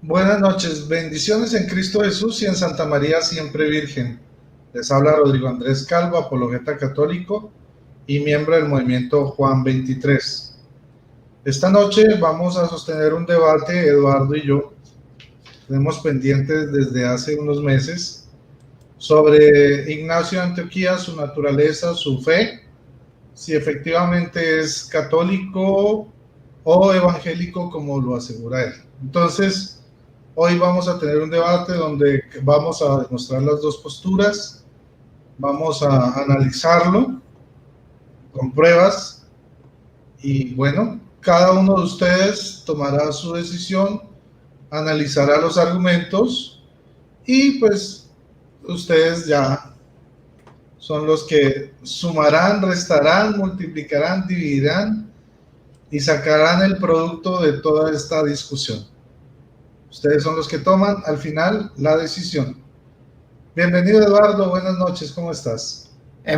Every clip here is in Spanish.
Buenas noches, bendiciones en Cristo Jesús y en Santa María siempre Virgen. Les habla Rodrigo Andrés Calvo, apologeta católico y miembro del movimiento Juan 23. Esta noche vamos a sostener un debate, Eduardo y yo, tenemos pendientes desde hace unos meses, sobre Ignacio de Antioquía, su naturaleza, su fe, si efectivamente es católico o evangélico como lo asegura él. Entonces, hoy vamos a tener un debate donde vamos a demostrar las dos posturas, vamos a analizarlo con pruebas y bueno, cada uno de ustedes tomará su decisión, analizará los argumentos y pues ustedes ya son los que sumarán, restarán, multiplicarán, dividirán y sacarán el producto de toda esta discusión. Ustedes son los que toman al final la decisión. Bienvenido, Eduardo, buenas noches, ¿cómo estás?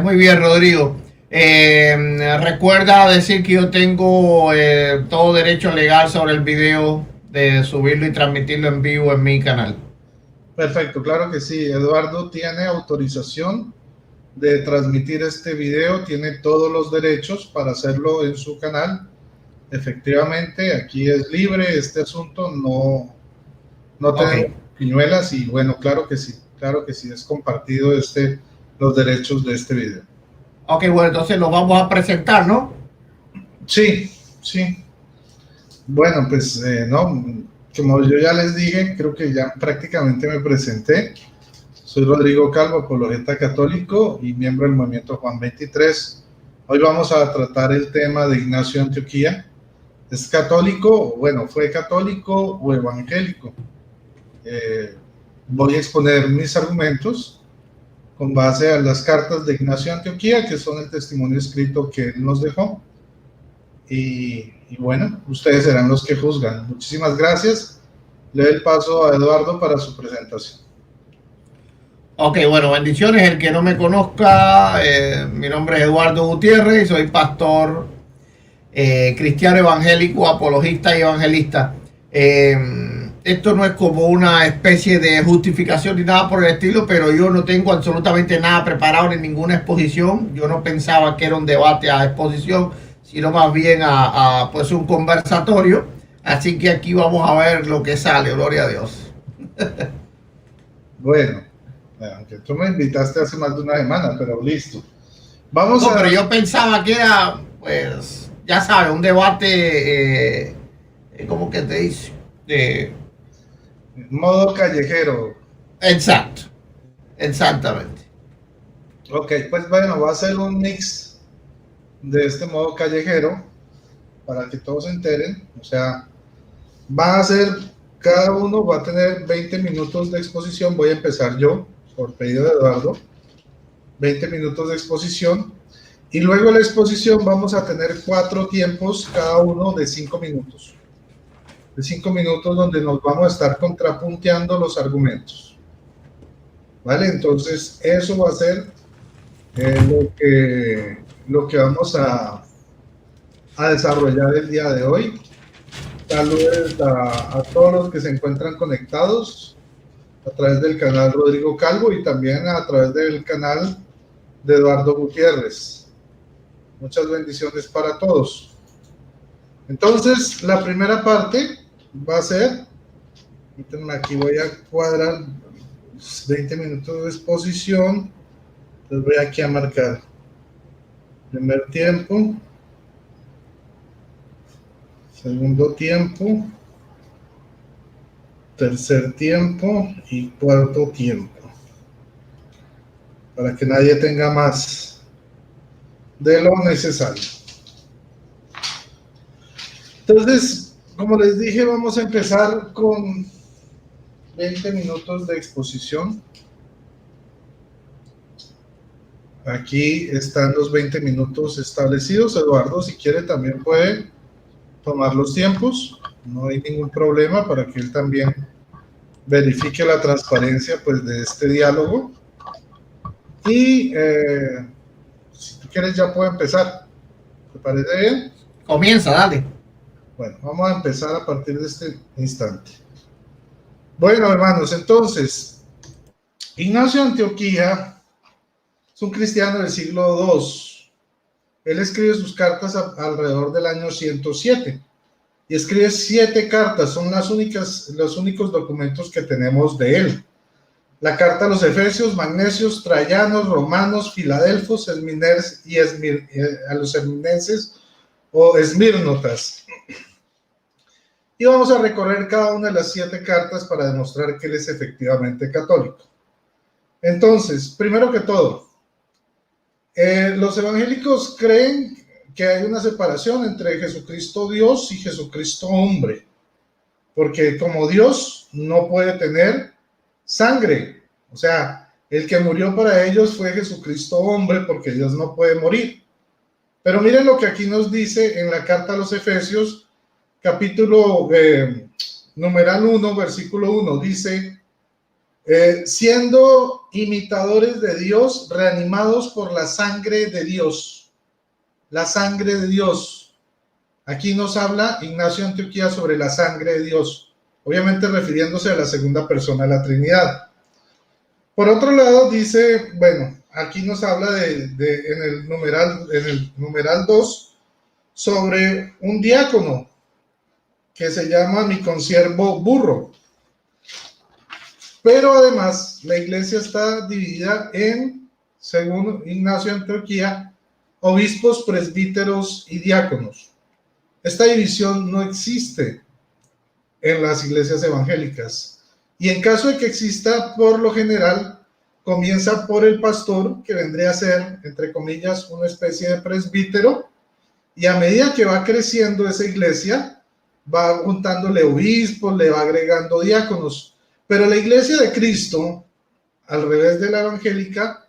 Muy bien, Rodrigo. Recuerda decir que yo tengo todo derecho legal sobre el video de subirlo y transmitirlo en vivo en mi canal. Perfecto, claro que sí. Eduardo tiene autorización de transmitir este video, tiene todos los derechos para hacerlo en su canal. Efectivamente, aquí es libre este asunto, no tenemos piñuelas y bueno, claro que sí, es compartido los derechos de este video. Ok, bueno, entonces lo vamos a presentar, ¿no? Sí. Bueno, pues no, como yo ya les dije, creo que ya prácticamente me presenté. Soy Rodrigo Calvo, apologeta católico y miembro del movimiento Juan 23. Hoy vamos a tratar el tema de Ignacio de Antioquía. ¿Es católico? Bueno, ¿fue católico o evangélico? Voy a exponer mis argumentos con base a las cartas de Ignacio de Antioquía, que son el testimonio escrito que él nos dejó. Y bueno, ustedes serán los que juzgan. Muchísimas gracias. Le doy el paso a Eduardo para su presentación. Ok, bueno, bendiciones. El que no me conozca, mi nombre es Eduardo Gutiérrez y soy pastor cristiano evangélico, apologista y evangelista. Esto no es como una especie de justificación ni nada por el estilo, pero yo no tengo absolutamente nada preparado ni ninguna exposición. Yo no pensaba que era un debate a exposición, sino más bien a pues un conversatorio. Así que aquí vamos a ver lo que sale, gloria a Dios. Bueno, aunque tú me invitaste hace más de una semana, pero listo. Pero yo pensaba que era, pues, ya sabes, un debate, ¿cómo que te dice? Modo callejero. Exacto, exactamente. Ok, pues bueno, va a ser un mix de este modo callejero para que todos se enteren. O sea, va a ser, cada uno va a tener 20 minutos de exposición. Voy a empezar yo, por pedido de Eduardo. 20 minutos de exposición. Y luego de la exposición vamos a tener 4 tiempos, cada uno de 5 minutos. De 5 minutos donde nos vamos a estar contrapunteando los argumentos. ¿Vale? Entonces, eso va a ser lo que vamos a desarrollar el día de hoy. Saludos a todos los que se encuentran conectados a través del canal Rodrigo Calvo y también a través del canal de Eduardo Gutiérrez. Muchas bendiciones para todos. Entonces, la primera parte va a ser, aquí voy a cuadrar 20 minutos de exposición. Les voy aquí a marcar primer tiempo, segundo tiempo, tercer tiempo y cuarto tiempo, para que nadie tenga más de lo necesario. Entonces, como les dije, vamos a empezar con 20 minutos de exposición. Aquí están los 20 minutos establecidos. Eduardo, si quiere, también puede tomar los tiempos. No hay ningún problema para que él también verifique la transparencia pues, de este diálogo. Y si tú quieres, ya puedo empezar. ¿Te parece bien? Comienza, dale. Bueno, vamos a empezar a partir de este instante. Bueno, hermanos, entonces, Ignacio de Antioquía es un cristiano del siglo II. Él escribe sus cartas alrededor del año 107 y escribe 7 cartas, son los únicos documentos que tenemos de él. La carta a los Efesios, Magnesios, Trayanos, Romanos, Filadelfos, a los Esmirnenses o Esmírnotas. Y vamos a recorrer cada una de las 7 cartas para demostrar que él es efectivamente católico. Entonces, primero que todo, los evangélicos creen que hay una separación entre Jesucristo Dios y Jesucristo hombre, porque como Dios no puede tener sangre, o sea, el que murió para ellos fue Jesucristo hombre, porque Dios no puede morir. Pero miren lo que aquí nos dice en la carta a los Efesios, capítulo numeral 1, versículo 1, dice: siendo imitadores de Dios, reanimados por la sangre de Dios. La sangre de Dios. Aquí nos habla Ignacio de Antioquía sobre la sangre de Dios, obviamente refiriéndose a la segunda persona de la Trinidad. Por otro lado, dice, bueno, aquí nos habla en el numeral 2 sobre un diácono que se llama mi consiervo burro. Pero además, la iglesia está dividida en, según Ignacio de Antioquía, obispos, presbíteros y diáconos. Esta división no existe en las iglesias evangélicas. Y en caso de que exista, por lo general, comienza por el pastor, que vendría a ser, entre comillas, una especie de presbítero, y a medida que va creciendo esa iglesia, va juntándole obispos, le va agregando diáconos. Pero la iglesia de Cristo, al revés de la evangélica,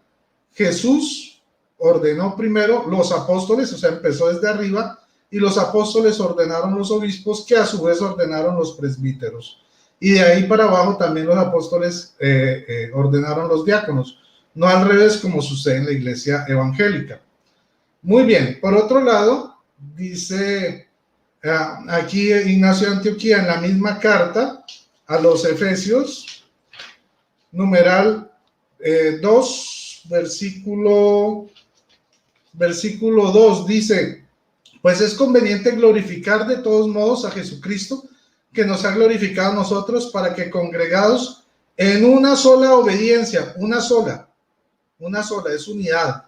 Jesús ordenó primero los apóstoles, o sea, empezó desde arriba, y los apóstoles ordenaron los obispos, que a su vez ordenaron los presbíteros. Y de ahí para abajo también los apóstoles ordenaron los diáconos, no al revés como sucede en la iglesia evangélica. Muy bien, por otro lado, dice aquí Ignacio de Antioquía en la misma carta a los Efesios, numeral 2, versículo 2, dice: pues es conveniente glorificar de todos modos a Jesucristo, que nos ha glorificado a nosotros, para que congregados en una sola obediencia, una sola, es unidad,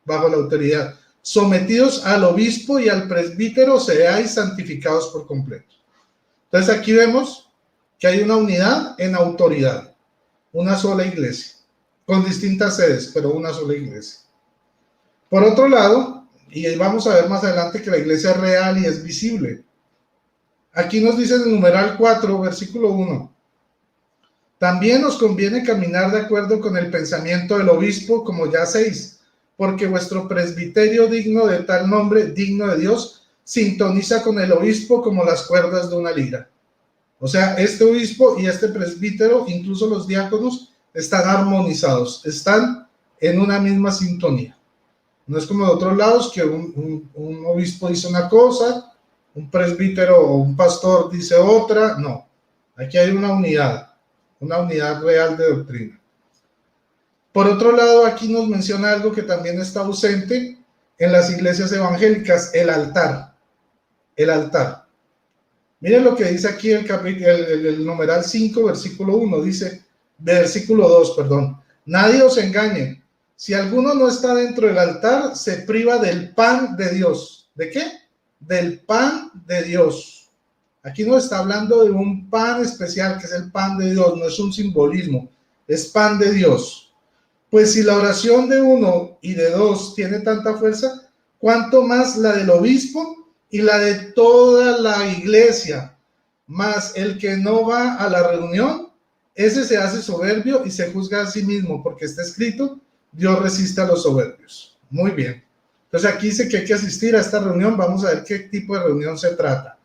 bajo la autoridad, sometidos al obispo y al presbítero, seáis santificados por completo. Entonces aquí vemos que hay una unidad en autoridad, una sola iglesia, con distintas sedes, pero una sola iglesia. Por otro lado, y vamos a ver más adelante que la iglesia es real y es visible. Aquí nos dice en el numeral 4, versículo 1. También nos conviene caminar de acuerdo con el pensamiento del obispo, como ya hacéis, porque vuestro presbiterio digno de tal nombre, digno de Dios, sintoniza con el obispo como las cuerdas de una lira. O sea, este obispo y este presbítero, incluso los diáconos, están armonizados, están en una misma sintonía. No es como de otros lados, que un obispo dice una cosa, un presbítero o un pastor dice otra. No, aquí hay una unidad real de doctrina. Por otro lado, aquí nos menciona algo que también está ausente en las iglesias evangélicas: el altar. El altar. Miren lo que dice aquí el numeral 5, versículo 1, versículo 2, perdón. Nadie os engañe. Si alguno no está dentro del altar, se priva del pan de Dios. ¿De qué? Del pan de Dios. Aquí no está hablando de un pan especial, que es el pan de Dios, no es un simbolismo, es pan de Dios. Pues si la oración de uno y de dos tiene tanta fuerza, ¿cuánto más la del obispo y la de toda la iglesia? Mas el que no va a la reunión, ese se hace soberbio y se juzga a sí mismo, porque está escrito: Dios resiste a los soberbios. Muy bien. Entonces aquí dice que hay que asistir a esta reunión. Vamos a ver qué tipo de reunión se trata.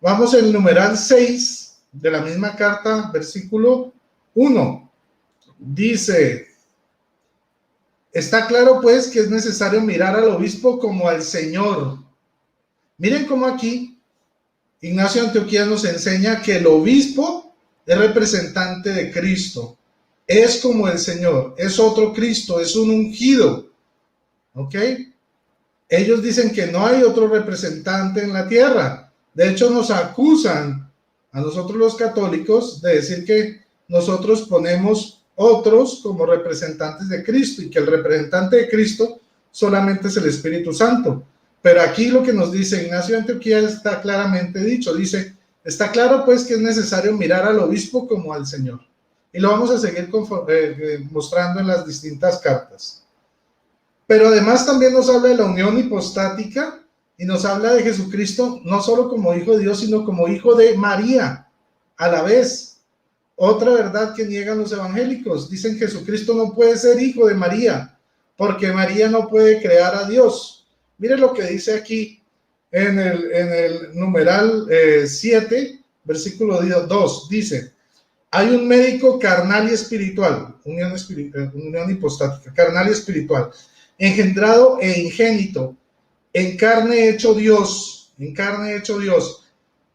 Vamos al numeral 6 de la misma carta, versículo 1. Dice: está claro pues que es necesario mirar al obispo como al Señor. Miren cómo aquí Ignacio de Antioquía nos enseña que el obispo es representante de Cristo, es como el Señor, es otro Cristo, es un ungido, ¿ok? Ellos dicen que no hay otro representante en la tierra. De hecho, nos acusan a nosotros los católicos de decir que nosotros ponemos otros como representantes de Cristo y que el representante de Cristo solamente es el Espíritu Santo. Pero aquí lo que nos dice Ignacio de Antioquía está claramente dicho. Dice, está claro pues que es necesario mirar al obispo como al Señor. Y lo vamos a seguir mostrando en las distintas cartas. Pero además también nos habla de la unión hipostática y nos habla de Jesucristo no solo como hijo de Dios, sino como hijo de María a la vez. Otra verdad que niegan los evangélicos. Dicen que Jesucristo no puede ser hijo de María porque María no puede crear a Dios. Mire lo que dice aquí en el numeral 7, versículo 2. Dice, hay un médico carnal y espiritual, unión hipostática, carnal y espiritual, engendrado e ingénito, en carne hecho Dios,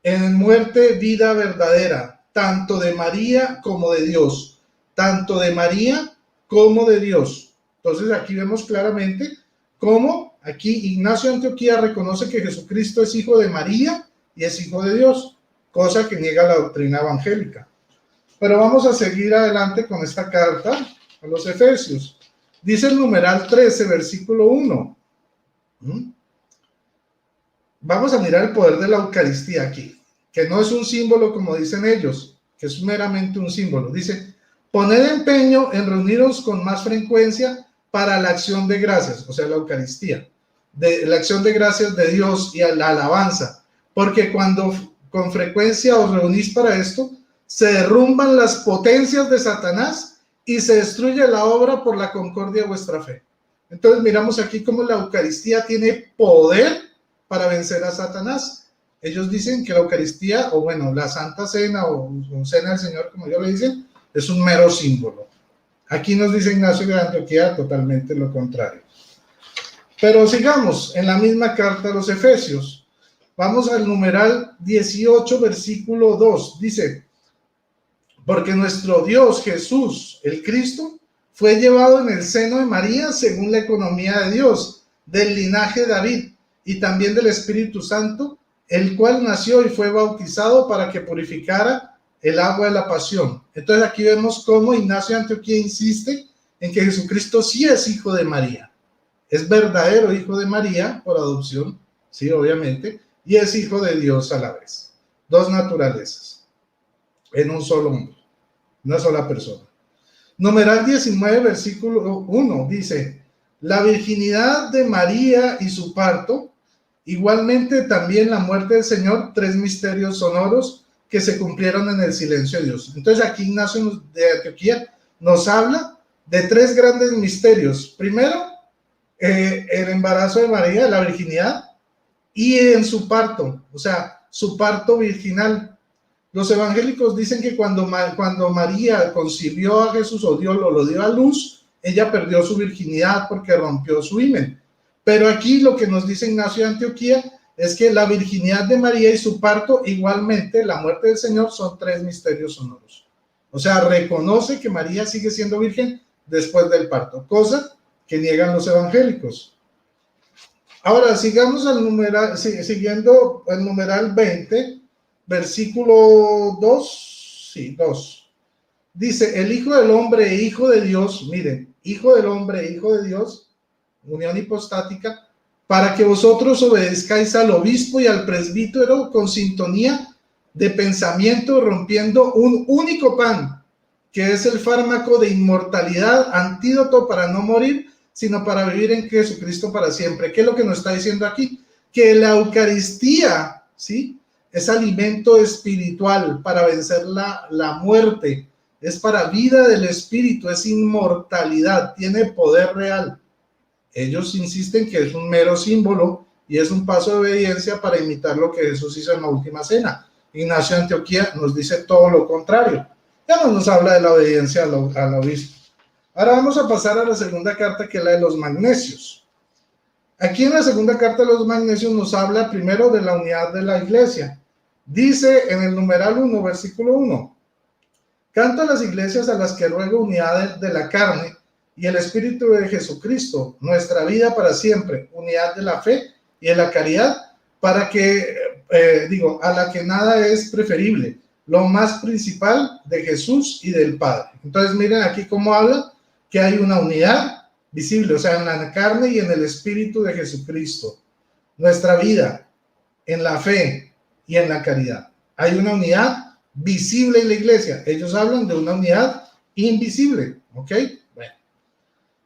en muerte vida verdadera, tanto de María como de Dios, tanto de María como de Dios. Entonces aquí vemos claramente cómo aquí Ignacio de Antioquía reconoce que Jesucristo es hijo de María y es hijo de Dios, cosa que niega la doctrina evangélica. Pero vamos a seguir adelante con esta carta a los Efesios. Dice el numeral 13, versículo 1. Vamos a mirar el poder de la Eucaristía aquí, que no es un símbolo como dicen ellos, que es meramente un símbolo. Dice, poned empeño en reuniros con más frecuencia para la acción de gracias, o sea, la Eucaristía, de la acción de gracias de Dios y a la alabanza, porque cuando con frecuencia os reunís para esto, se derrumban las potencias de Satanás y se destruye la obra por la concordia de vuestra fe. Entonces miramos aquí cómo la Eucaristía tiene poder para vencer a Satanás. Ellos dicen que la Eucaristía, o bueno, la Santa Cena o Cena del Señor, como ellos le dicen, es un mero símbolo. Aquí nos dice Ignacio de Antioquía totalmente lo contrario. Pero sigamos en la misma carta a los Efesios. Vamos al numeral 18, versículo 2. Dice, porque nuestro Dios Jesús, el Cristo, fue llevado en el seno de María según la economía de Dios, del linaje de David y también del Espíritu Santo, el cual nació y fue bautizado para que purificara el agua de la pasión. Entonces aquí vemos cómo Ignacio de Antioquía insiste en que Jesucristo sí es hijo de María. Es verdadero hijo de María por adopción, sí, obviamente, y es hijo de Dios a la vez. Dos naturalezas en un solo hombre, una sola persona. Numeral 19, versículo 1, dice, la virginidad de María y su parto, igualmente también la muerte del Señor, tres misterios sonoros que se cumplieron en el silencio de Dios. Entonces aquí Ignacio de Antioquía nos habla de tres grandes misterios. Primero, el embarazo de María, la virginidad, y en su parto, o sea, su parto virginal. Los evangélicos dicen que cuando María concibió a Jesús o Dios lo dio a luz, ella perdió su virginidad porque rompió su himen. Pero aquí lo que nos dice Ignacio de Antioquía es que la virginidad de María y su parto, igualmente la muerte del Señor, son tres misterios sonoros. O sea, reconoce que María sigue siendo virgen después del parto, cosa que niegan los evangélicos. Ahora, sigamos al numeral, siguiendo el numeral 20, versículo 2, sí, 2. Dice, el Hijo del Hombre e Hijo de Dios, miren, Hijo del Hombre e Hijo de Dios, unión hipostática, para que vosotros obedezcáis al obispo y al presbítero con sintonía de pensamiento, rompiendo un único pan, que es el fármaco de inmortalidad, antídoto para no morir, sino para vivir en Jesucristo para siempre. ¿Qué es lo que nos está diciendo aquí? Que la Eucaristía, ¿sí?, es alimento espiritual para vencer la muerte, es para vida del espíritu, es inmortalidad, tiene poder real. Ellos insisten que es un mero símbolo y es un paso de obediencia para imitar lo que Jesús hizo en la última cena. Ignacio de Antioquía nos dice todo lo contrario. Ya no nos habla de la obediencia al obispo. Ahora vamos a pasar a la segunda carta, que es la de los magnesios. Aquí en la segunda carta de los magnesios nos habla primero de la unidad de la iglesia. Dice en el numeral 1, versículo 1, Canto a las iglesias a las que ruego unidad de la carne y el Espíritu de Jesucristo, nuestra vida para siempre, unidad de la fe y de la caridad, para que, a la que nada es preferible, lo más principal de Jesús y del Padre. Entonces miren aquí cómo habla que hay una unidad visible, o sea, en la carne y en el Espíritu de Jesucristo, nuestra vida en la fe y en la caridad. Hay una unidad visible en la iglesia. Ellos hablan de una unidad invisible, ¿ok? Bueno,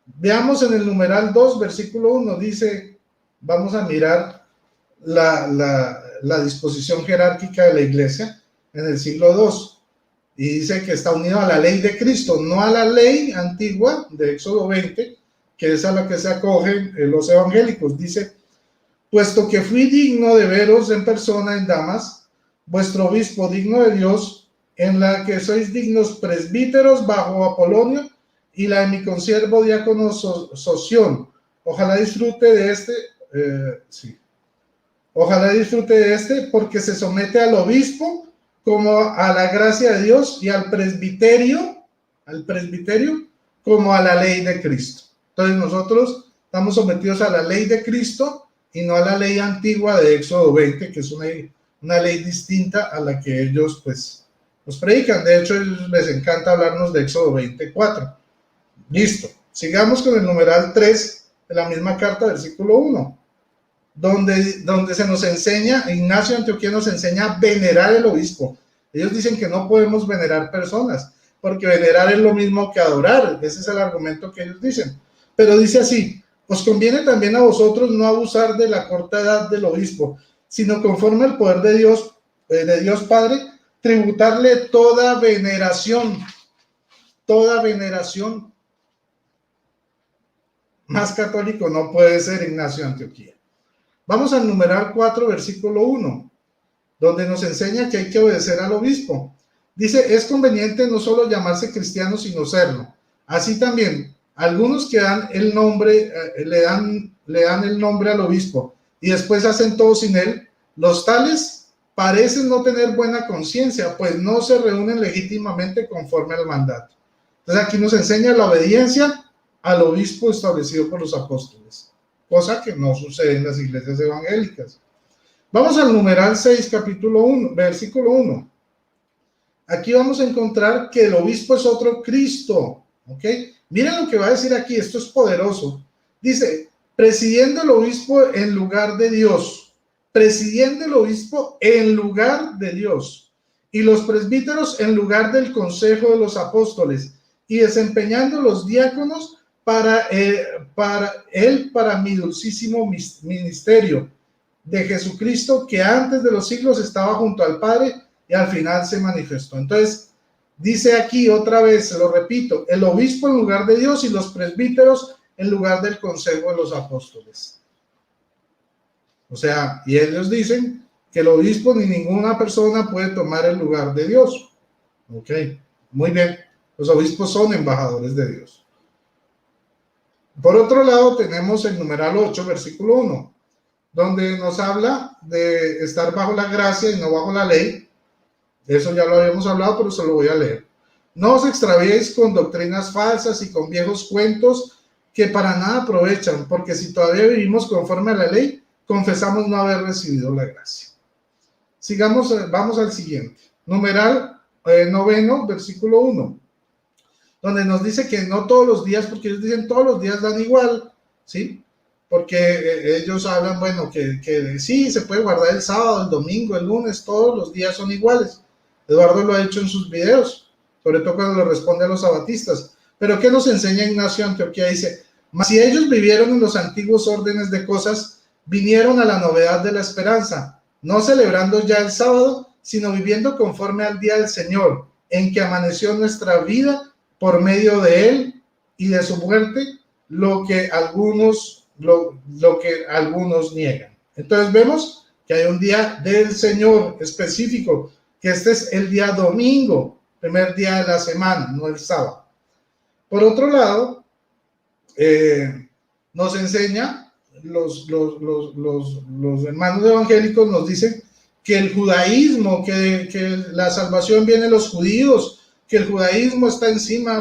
veamos en el numeral 2, versículo 1, dice, vamos a mirar la disposición jerárquica de la iglesia en el siglo II, y dice que está unido a la ley de Cristo, no a la ley antigua de Éxodo 20, que es a la que se acogen los evangélicos. Dice, puesto que fui digno de veros en persona en Damas, vuestro obispo digno de Dios, en la que sois dignos presbíteros bajo Apolonio, y la de mi consiervo diácono Soción. Ojalá disfrute de este, ojalá disfrute de este, porque se somete al obispo como a la gracia de Dios, y al presbiterio como a la ley de Cristo. Entonces nosotros estamos sometidos a la ley de Cristo y no a la ley antigua de Éxodo 20, que es una ley distinta a la que ellos pues nos predican. De hecho, les encanta hablarnos de Éxodo 24. Listo. Sigamos con el numeral 3 de la misma carta, versículo 1, donde se nos enseña, Ignacio de Antioquía nos enseña a venerar el obispo. Ellos dicen que no podemos venerar personas, porque venerar es lo mismo que adorar. Ese es el argumento que ellos dicen. Pero dice así, os conviene también a vosotros no abusar de la corta edad del obispo, sino conforme al poder de Dios Padre, tributarle toda veneración. Más católico no puede ser Ignacio de Antioquía. Vamos al numeral 4, versículo 1, donde nos enseña que hay que obedecer al obispo. Dice, es conveniente no solo llamarse cristiano, sino serlo. Así también, algunos que dan el nombre, le dan el nombre al obispo y después hacen todo sin él, los tales parecen no tener buena conciencia, pues no se reúnen legítimamente conforme al mandato. Entonces aquí nos enseña la obediencia al obispo establecido por los apóstoles, cosa que no sucede en las iglesias evangélicas. Vamos al numeral 6, capítulo 1, versículo 1. Aquí vamos a encontrar que el obispo es otro Cristo, ¿ok? Miren lo que va a decir aquí, esto es poderoso. Dice, presidiendo el obispo en lugar de Dios, presidiendo el obispo en lugar de Dios, y los presbíteros en lugar del consejo de los apóstoles, y desempeñando los diáconos para mi dulcísimo ministerio de Jesucristo, que antes de los siglos estaba junto al Padre y al final se manifestó. Entonces, dice aquí otra vez, se lo repito, el obispo en lugar de Dios y los presbíteros en lugar del consejo de los apóstoles. O sea, y ellos dicen que el obispo ni ninguna persona puede tomar el lugar de Dios. Ok, muy bien. Los obispos son embajadores de Dios. Por otro lado, tenemos el numeral 8, versículo 1, donde nos habla de estar bajo la gracia y no bajo la ley. Eso ya lo habíamos hablado, pero se lo voy a leer. No os extraviéis con doctrinas falsas y con viejos cuentos que para nada aprovechan, porque si todavía vivimos conforme a la ley, confesamos no haber recibido la gracia. Sigamos, vamos al siguiente. Numeral 9, versículo 1. Donde nos dice que no todos los días, porque ellos dicen todos los días dan igual, ¿sí? Porque ellos hablan, bueno, que sí, se puede guardar el sábado, el domingo, el lunes, todos los días son iguales. Eduardo lo ha hecho en sus videos, sobre todo cuando le responde a los sabatistas. Pero ¿qué nos enseña Ignacio de Antioquía? Dice, mas si ellos vivieron en los antiguos órdenes de cosas, vinieron a la novedad de la esperanza, no celebrando ya el sábado, sino viviendo conforme al día del Señor, en que amaneció nuestra vida por medio de él y de su muerte, lo que algunos niegan. Entonces vemos que hay un día del Señor específico, que este es el día domingo, primer día de la semana, no el sábado. Por otro lado, nos enseña, los hermanos evangélicos nos dicen que el judaísmo, que la salvación viene de los judíos, que el judaísmo está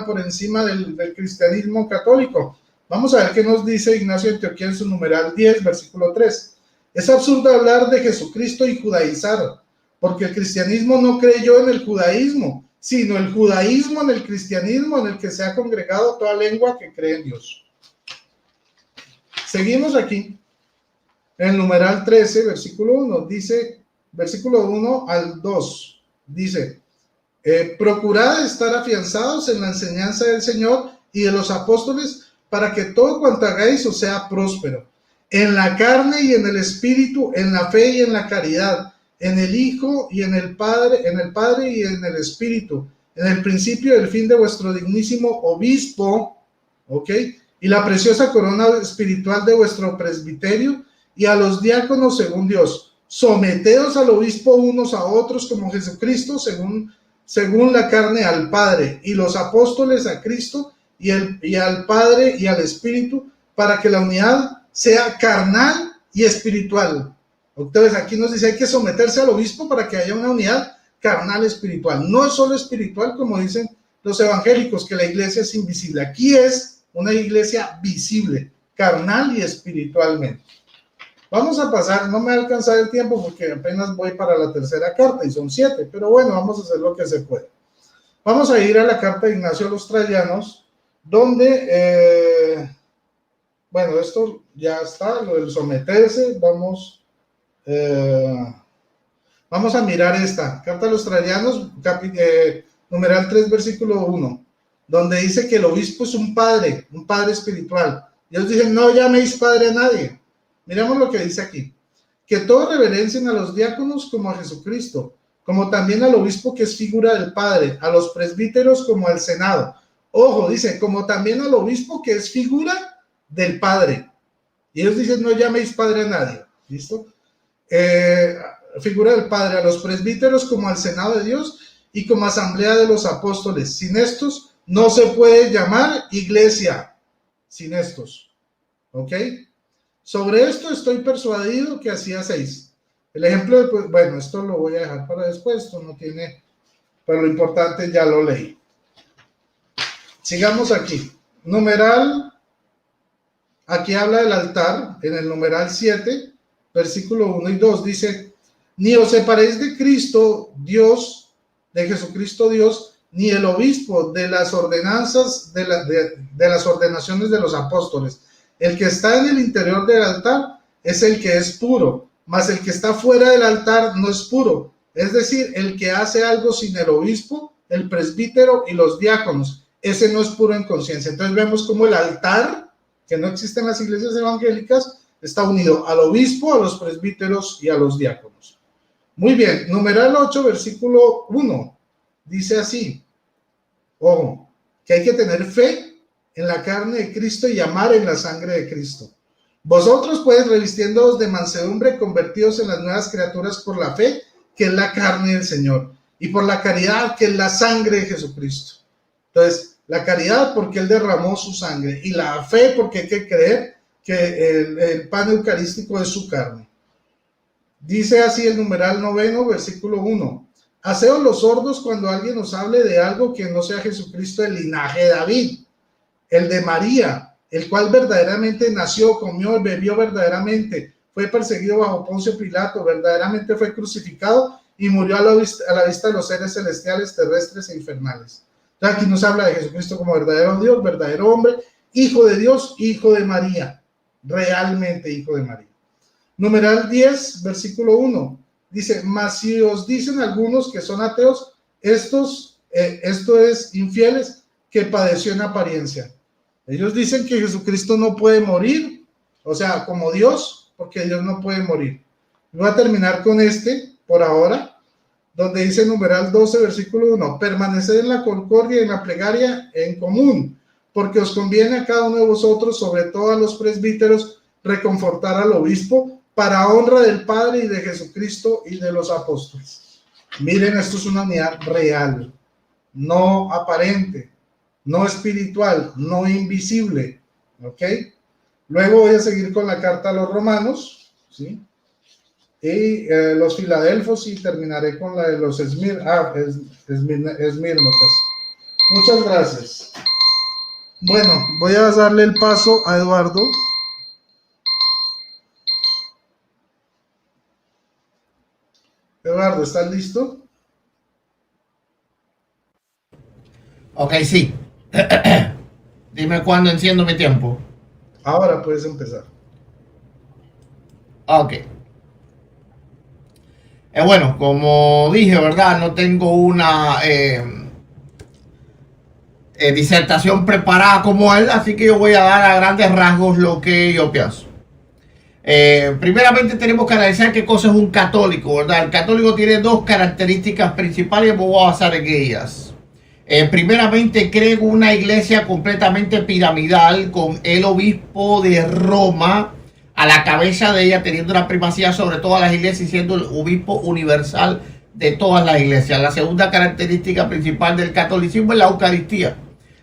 por encima del cristianismo católico. Vamos a ver qué nos dice Ignacio de Antioquía en su numeral 10, versículo 3. Es absurdo hablar de Jesucristo y judaizar, porque el cristianismo no creyó en el judaísmo, sino el judaísmo en el cristianismo, en el que se ha congregado toda lengua que cree en Dios. Seguimos aquí. En el numeral 13, versículo 1, dice, versículo 1 al 2, dice, procurad estar afianzados en la enseñanza del Señor y de los apóstoles, para que todo cuanto hagáis os sea próspero, en la carne y en el espíritu, en la fe y en la caridad, en el Hijo y en el Padre y en el Espíritu, en el principio y el fin de vuestro dignísimo obispo, ¿ok? Y la preciosa corona espiritual de vuestro presbiterio, y a los diáconos según Dios. Someteos al obispo unos a otros como Jesucristo, según la carne al Padre, y los apóstoles a Cristo, y al Padre y al Espíritu, para que la unidad sea carnal y espiritual. Entonces aquí nos dice, hay que someterse al obispo para que haya una unidad carnal espiritual. No es solo espiritual, como dicen los evangélicos, que la iglesia es invisible. Aquí es una iglesia visible, carnal y espiritualmente. Vamos a pasar, no me va a alcanzar el tiempo porque apenas voy para la tercera carta y son 7, pero bueno, vamos a hacer lo que se puede. Vamos a ir a la carta de Ignacio a los Trayanos, donde, bueno, esto ya está, lo del someterse, vamos a mirar esta, carta a los Trayanos, numeral 3, versículo 1, donde dice que el obispo es un padre espiritual. Y ellos dicen, no llaméis padre a nadie. Miremos lo que dice aquí, que todos reverencien a los diáconos como a Jesucristo, como también al obispo que es figura del Padre, a los presbíteros como al Senado. Ojo, dice, como también al obispo que es figura del Padre. Y ellos dicen, no llaméis padre a nadie. ¿Listo? Figura del Padre, a los presbíteros como al Senado de Dios y como asamblea de los apóstoles. Sin estos no se puede llamar iglesia. Sin estos. ¿Ok? Sobre esto estoy persuadido que así hacéis. El ejemplo de, pues, bueno, esto lo voy a dejar para después, esto no tiene, pero lo importante ya lo leí. Sigamos aquí. Numeral, aquí habla del altar, en el numeral 7, versículo 1 y 2, dice, ni os separéis de Cristo, Dios, de Jesucristo Dios, ni el obispo de las ordenanzas, de las ordenaciones de los apóstoles. El que está en el interior del altar es el que es puro, mas el que está fuera del altar no es puro. Es decir, el que hace algo sin el obispo, el presbítero y los diáconos, ese no es puro en conciencia. Entonces vemos cómo el altar, que no existe en las iglesias evangélicas, está unido al obispo, a los presbíteros y a los diáconos. Muy bien, numeral 8, versículo 1, dice así, ojo, que hay que tener fe en la carne de Cristo y amar en la sangre de Cristo. Vosotros pues, revistiéndoos de mansedumbre, convertidos en las nuevas criaturas por la fe, que es la carne del Señor, y por la caridad, que es la sangre de Jesucristo. Entonces, la caridad porque Él derramó su sangre, y la fe porque hay que creer que el pan eucarístico es su carne. Dice así el numeral 9, versículo 1. Haceos los sordos cuando alguien os hable de algo que no sea Jesucristo del linaje de David, el de María, el cual verdaderamente nació, comió, bebió verdaderamente, fue perseguido bajo Poncio Pilato, verdaderamente fue crucificado y murió a la vista de los seres celestiales, terrestres e infernales. Entonces aquí nos habla de Jesucristo como verdadero Dios, verdadero hombre, hijo de Dios, hijo de María, realmente hijo de María. Numeral 10, versículo 1, dice, mas si os dicen algunos que son ateos, esto es infieles, que padeció en apariencia. Ellos dicen que Jesucristo no puede morir, o sea, como Dios, porque Dios no puede morir. Voy a terminar con por ahora, donde dice numeral 12, versículo 1, permaneced en la concordia y en la plegaria en común, porque os conviene a cada uno de vosotros, sobre todo a los presbíteros, reconfortar al obispo, para honra del Padre y de Jesucristo y de los apóstoles. Miren, esto es una unidad real, no aparente, no espiritual, no invisible, ¿ok? Luego voy a seguir con la carta a los romanos, ¿sí? Y los filadelfos, y terminaré con la de los esmirnotas. Muchas gracias. Bueno, voy a darle el paso a Eduardo. Eduardo, ¿estás listo? Ok, sí. Dime cuándo enciendo mi tiempo. Ahora puedes empezar. Ok. Bueno, como dije, ¿verdad? No tengo una disertación preparada como él, así que yo voy a dar a grandes rasgos lo que yo pienso. Primeramente tenemos que analizar qué cosa es un católico, ¿verdad? El católico tiene dos características principales y me voy a basar en ellas. Primeramente, cree en una iglesia completamente piramidal con el obispo de Roma a la cabeza de ella, teniendo una primacía sobre todas las iglesias y siendo el obispo universal de todas las iglesias. La segunda característica principal del catolicismo es la Eucaristía,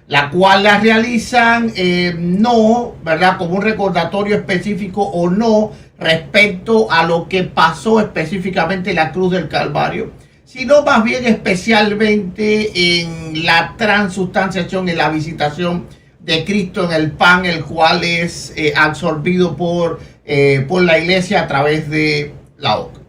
la cual la realizan no, ¿verdad?, como un recordatorio específico o no respecto a lo que pasó específicamente en la cruz del Calvario, sino más bien especialmente en la transustanciación, en la visitación de Cristo en el pan, el cual es absorbido por la iglesia a través de la boca.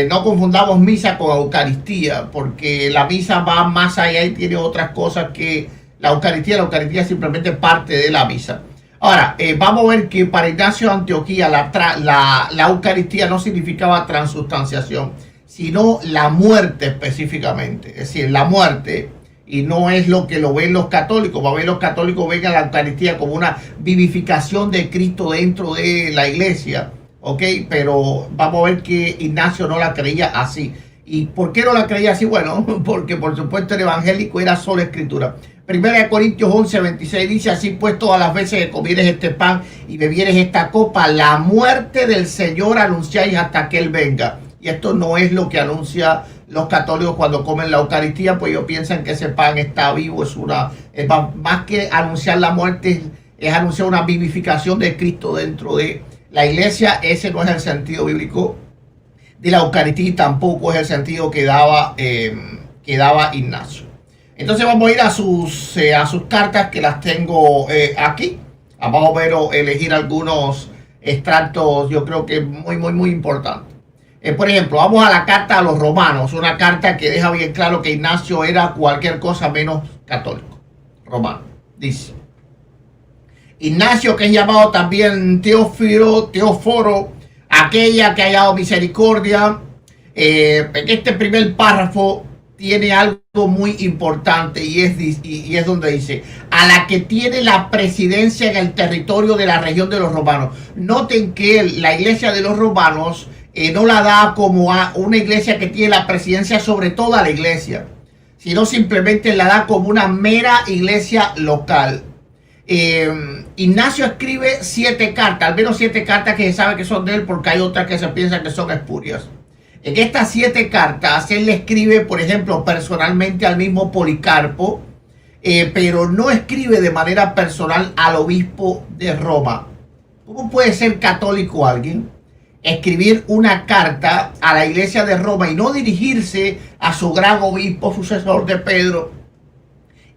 No confundamos misa con Eucaristía, porque la misa va más allá y tiene otras cosas que la Eucaristía. La Eucaristía es simplemente parte de la misa. Ahora, vamos a ver que para Ignacio de Antioquía la Eucaristía no significaba transustanciación, sino la muerte específicamente. Es decir, la muerte, y no es lo que lo ven los católicos. Va a ver, los católicos ven a la Eucaristía como una vivificación de Cristo dentro de la iglesia. Ok, pero vamos a ver que Ignacio no la creía así. ¿Y por qué no la creía así? Bueno, porque por supuesto el evangélico era solo escritura. 1 Corintios 11:26 dice: así pues, todas las veces que comieres este pan y bebieres esta copa, la muerte del Señor anunciáis hasta que Él venga. Y esto no es lo que anuncia los católicos cuando comen la Eucaristía, pues ellos piensan que ese pan está vivo. Es más que anunciar la muerte, es anunciar una vivificación de Cristo dentro de la iglesia. Ese no es el sentido bíblico de la Eucaristía y tampoco es el sentido que daba Ignacio. Entonces vamos a ir a sus cartas, que las tengo aquí. Vamos a ver o elegir algunos extractos, yo creo que muy importantes. Por ejemplo, vamos a la carta a los romanos, una carta que deja bien claro que Ignacio era cualquier cosa menos católico romano. Dice: Ignacio, que es llamado también Teóforo, aquella que ha hallado misericordia. En este primer párrafo tiene algo muy importante y es donde dice: a la que tiene la presidencia en el territorio de la región de los romanos. Noten que la iglesia de los romanos no la da como a una iglesia que tiene la presidencia sobre toda la iglesia, sino simplemente la da como una mera iglesia local. Ignacio escribe 7 cartas, al menos 7 cartas que se sabe que son de él, porque hay otras que se piensan que son espurias. En estas 7 cartas él le escribe, por ejemplo, personalmente al mismo Policarpo, pero no escribe de manera personal al obispo de Roma. ¿Cómo puede ser católico alguien escribir una carta a la iglesia de Roma y no dirigirse a su gran obispo, sucesor de Pedro,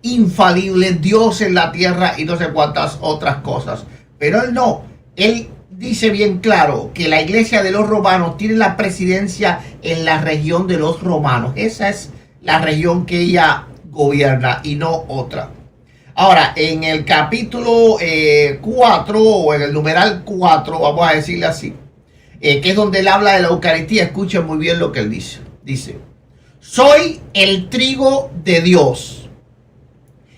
infalible, Dios en la tierra y no sé cuántas otras cosas? Pero él no. Él dice bien claro que la iglesia de los romanos tiene la presidencia en la región de los romanos. Esa es la región que ella gobierna y no otra. Ahora, en el capítulo 4 o en el numeral 4, vamos a decirle así, que es donde él habla de la Eucaristía. Escuchen muy bien lo que él dice. Dice: soy el trigo de Dios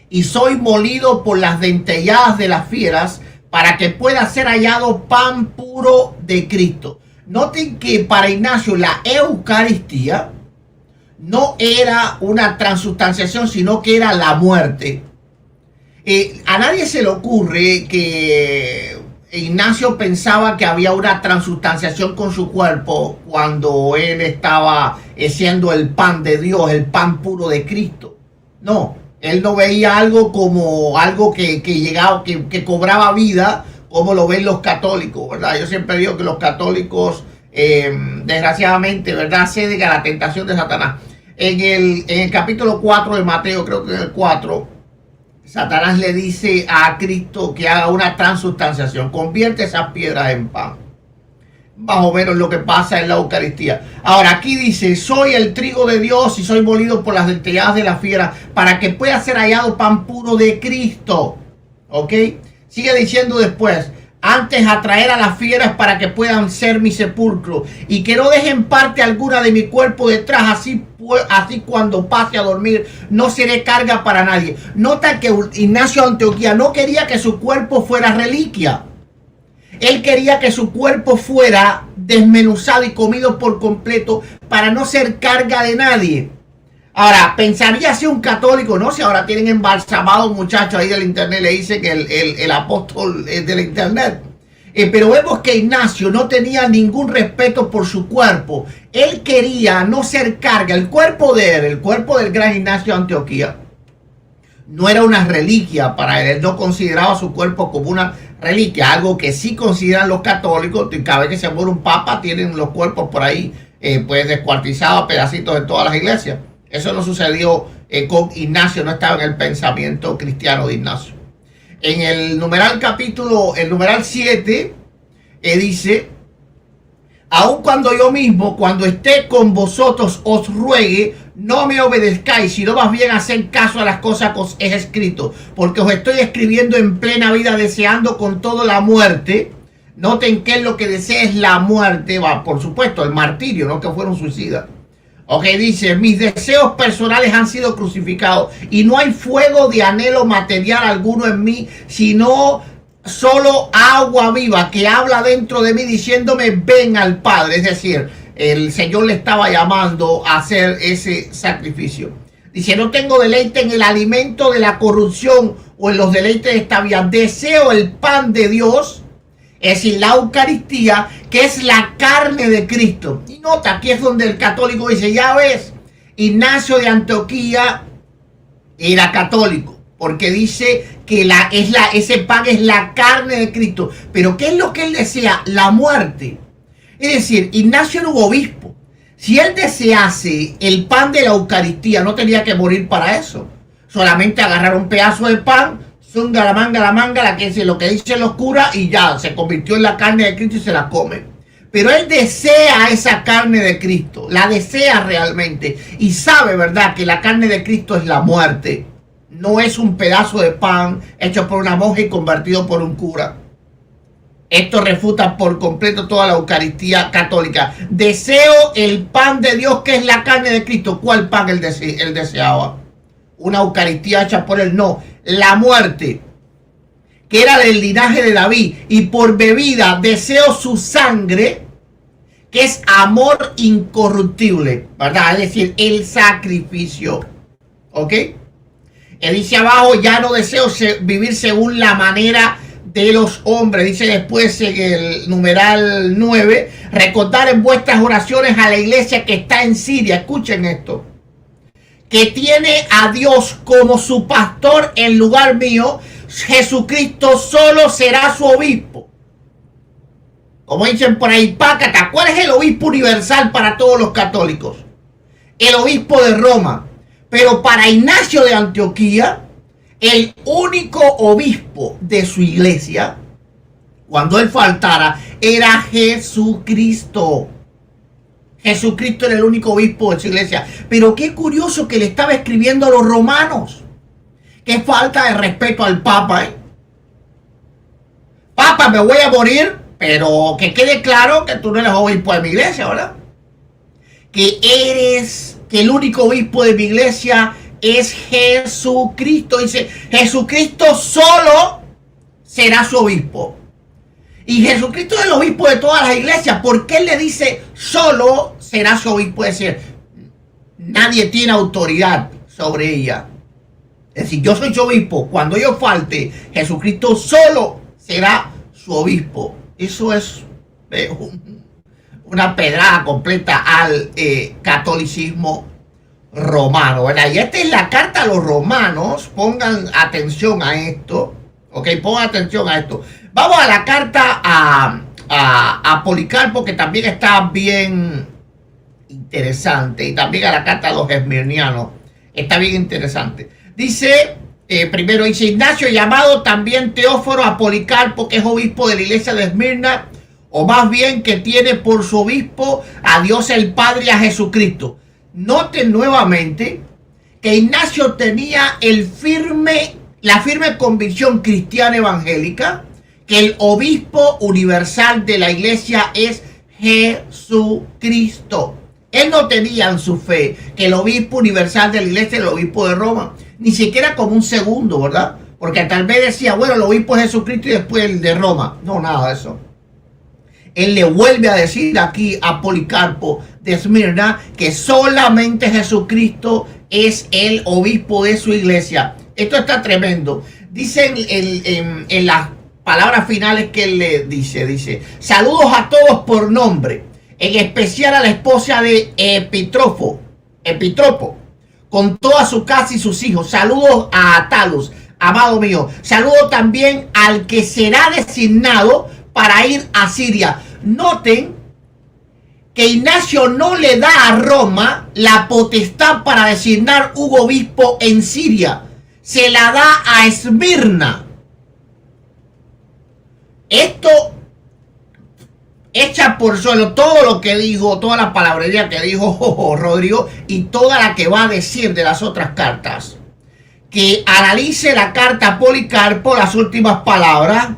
y soy molido por las dentelladas de las fieras para que pueda ser hallado pan puro de Cristo. Noten que para Ignacio la Eucaristía no era una transustanciación, sino que era la muerte. A nadie se le ocurre que Ignacio pensaba que había una transustanciación con su cuerpo cuando él estaba siendo el pan de Dios, el pan puro de Cristo. No, él no veía algo como algo que llegaba, que cobraba vida, como lo ven los católicos, ¿verdad? Yo siempre digo que los católicos, desgraciadamente, ¿verdad?, ceden a la tentación de Satanás. En el capítulo 4 de Mateo, creo que en el 4, Satanás le dice a Cristo que haga una transustanciación, convierte esas piedras en pan. Más o menos lo que pasa en la Eucaristía. Ahora aquí dice, soy el trigo de Dios y soy molido por las dentelladas de la fiera para que pueda ser hallado pan puro de Cristo. ¿Ok? Sigue diciendo después, antes atraer a las fieras para que puedan ser mi sepulcro y que no dejen parte alguna de mi cuerpo detrás, así cuando pase a dormir no seré carga para nadie. Nota que Ignacio de Antioquía no quería que su cuerpo fuera reliquia. Él quería que su cuerpo fuera desmenuzado y comido por completo para no ser carga de nadie. Ahora, pensaría si un católico, no sé, ahora tienen embalsamado un muchacho ahí del internet, le dice que el apóstol del internet. Pero vemos que Ignacio no tenía ningún respeto por su cuerpo. Él quería no ser carga. El cuerpo de él, el cuerpo del gran Ignacio de Antioquía, no era una reliquia para él. Él no consideraba su cuerpo como una reliquia, algo que sí consideran los católicos. Cada vez que se muere un papa, tienen los cuerpos por ahí pues descuartizados, pedacitos en todas las iglesias. Eso no sucedió con Ignacio, no estaba en el pensamiento cristiano de Ignacio. En el numeral 7, dice, aun cuando yo mismo, cuando esté con vosotros, os ruegue, no me obedezcáis, sino más bien hacer caso a las cosas que os he escrito, porque os estoy escribiendo en plena vida, deseando con todo la muerte. Noten que lo que desea es la muerte, por supuesto, el martirio, no que fueron suicidas. Ok, dice, mis deseos personales han sido crucificados y no hay fuego de anhelo material alguno en mí, sino solo agua viva que habla dentro de mí diciéndome, ven al Padre. Es decir, el Señor le estaba llamando a hacer ese sacrificio. Dice, no tengo deleite en el alimento de la corrupción o en los deleites de esta vida. Deseo el pan de Dios, es decir, la Eucaristía, que es la carne de Cristo. Y nota, aquí es donde el católico dice, ya ves, Ignacio de Antioquía era católico, porque dice que ese pan es la carne de Cristo. Pero ¿qué es lo que él desea? La muerte. Es decir, Ignacio era un obispo. Si él desease el pan de la Eucaristía, no tenía que morir para eso. Solamente agarrar un pedazo de pan, la manga, lo que dicen los curas, y ya se convirtió en la carne de Cristo y se la come. Pero él desea esa carne de Cristo, la desea realmente y sabe, ¿verdad?, que la carne de Cristo es la muerte. No es un pedazo de pan hecho por una monja y convertido por un cura. Esto refuta por completo toda la Eucaristía católica. Deseo el pan de Dios, que es la carne de Cristo. ¿Cuál pan él deseaba? Una Eucaristía hecha por él. No, la muerte, que era del linaje de David, y por bebida deseo su sangre, que es amor incorruptible, ¿verdad? Es decir, el sacrificio. ¿Ok? Él dice abajo, ya no deseo vivir según la manera de los hombres. Dice después en el numeral 9, recordar en vuestras oraciones a la iglesia que está en Siria. Escuchen esto. Que tiene a Dios como su pastor en lugar mío. Jesucristo solo será su obispo. Como dicen por ahí, pácata. ¿Cuál es el obispo universal para todos los católicos? El obispo de Roma. Pero para Ignacio de Antioquía, el único obispo de su iglesia, cuando él faltara, era Jesucristo. Jesucristo era el único obispo de su iglesia. Pero qué curioso que le estaba escribiendo a los romanos. Qué falta de respeto al Papa, ¿eh? Papa, me voy a morir, pero que quede claro que tú no eres obispo de mi iglesia, ¿verdad? Que el único obispo de mi iglesia es Jesucristo. Dice, Jesucristo solo será su obispo. Y Jesucristo es el obispo de todas las iglesias. ¿Por qué él le dice solo será su obispo? Es decir, nadie tiene autoridad sobre ella. Es decir, yo soy su obispo. Cuando yo falte, Jesucristo solo será su obispo. Eso es una pedrada completa al catolicismo romano, ¿verdad? Y esta es la carta a los romanos. Pongan atención a esto. Ok, pongan atención a esto. Vamos a la carta a Policarpo, que también está bien interesante. Y también a la carta a los esmirnianos. Está bien interesante. Dice, primero dice Ignacio, llamado también Teóforo a Policarpo, que es obispo de la iglesia de Esmirna, o más bien que tiene por su obispo a Dios el Padre y a Jesucristo. Noten nuevamente que Ignacio tenía la firme convicción cristiana evangélica que el obispo universal de la iglesia es Jesucristo. Él no tenía en su fe que el obispo universal de la iglesia es el obispo de Roma, ni siquiera como un segundo, ¿verdad? Porque tal vez decía, bueno, el obispo es Jesucristo y después el de Roma. No, nada de eso. Él le vuelve a decir aquí a Policarpo de Esmirna que solamente Jesucristo es el obispo de su iglesia. Esto está tremendo. Dice en las palabras finales que él le dice, saludos a todos por nombre, en especial a la esposa de Epitropo, con toda su casa y sus hijos. Saludos a Atalos, amado mío. Saludo también al que será designado para ir a Siria. Noten que Ignacio no le da a Roma la potestad para designar un obispo en Siria. Se la da a Esmirna. Esto echa por suelo todo lo que dijo, toda la palabrería que dijo Rodrigo y toda la que va a decir de las otras cartas. Que analice la carta a Policarpo, las últimas palabras,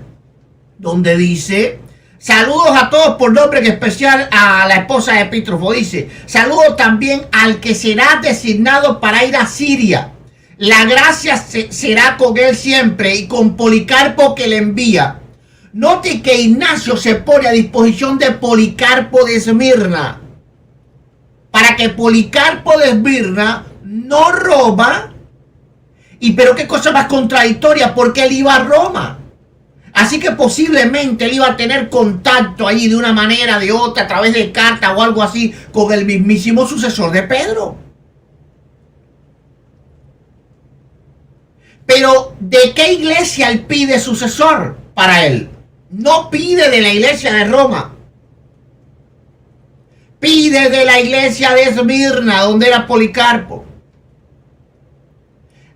donde dice, saludos a todos por nombre, en especial a la esposa de Epítropo. Dice, saludos también al que será designado para ir a Siria. La gracia será con él siempre y con Policarpo que le envía. Note que Ignacio se pone a disposición de Policarpo de Esmirna para que Policarpo de Esmirna no Roma. Y pero qué cosa más contradictoria, porque él iba a Roma. Así que posiblemente él iba a tener contacto ahí de una manera, de otra, a través de carta o algo así, con el mismísimo sucesor de Pedro. Pero ¿de qué iglesia él pide sucesor para él? No pide de la iglesia de Roma. Pide de la iglesia de Esmirna, donde era Policarpo.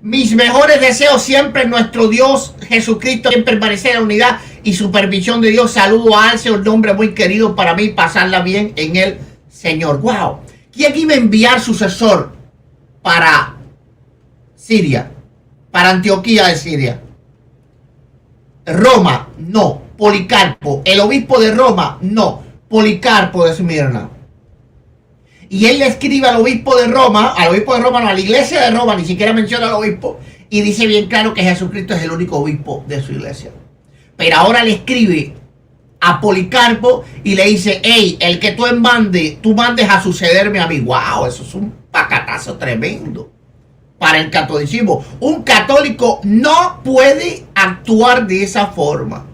Mis mejores deseos siempre en nuestro Dios Jesucristo, en permanecer en la unidad y supervisión de Dios. Saludo a Alce, un nombre muy querido para mí, pasarla bien en el Señor. ¡Wow! ¿Quién iba a enviar sucesor para Siria? Para Antioquía de Siria. Roma, no. Policarpo. El obispo de Roma, no. Policarpo de Esmirna. Y él le escribe al obispo de Roma, no, a la iglesia de Roma, ni siquiera menciona al obispo, y dice bien claro que Jesucristo es el único obispo de su iglesia. Pero ahora le escribe a Policarpo y le dice, hey, el que tú mandes a sucederme a mí. Wow, eso es un pacatazo tremendo para el catolicismo. Un católico no puede actuar de esa forma.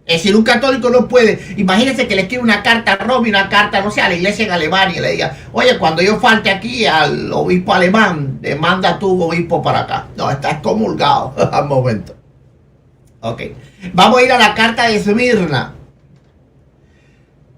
Es decir, un católico no puede. Imagínense que le escribe una carta a Roma y una carta, no sé, a la iglesia en Alemania y le diga, oye, cuando yo falte aquí al obispo alemán, manda tu obispo para acá. No, está excomulgado al momento. Ok. Vamos a ir a la carta de Esmirna.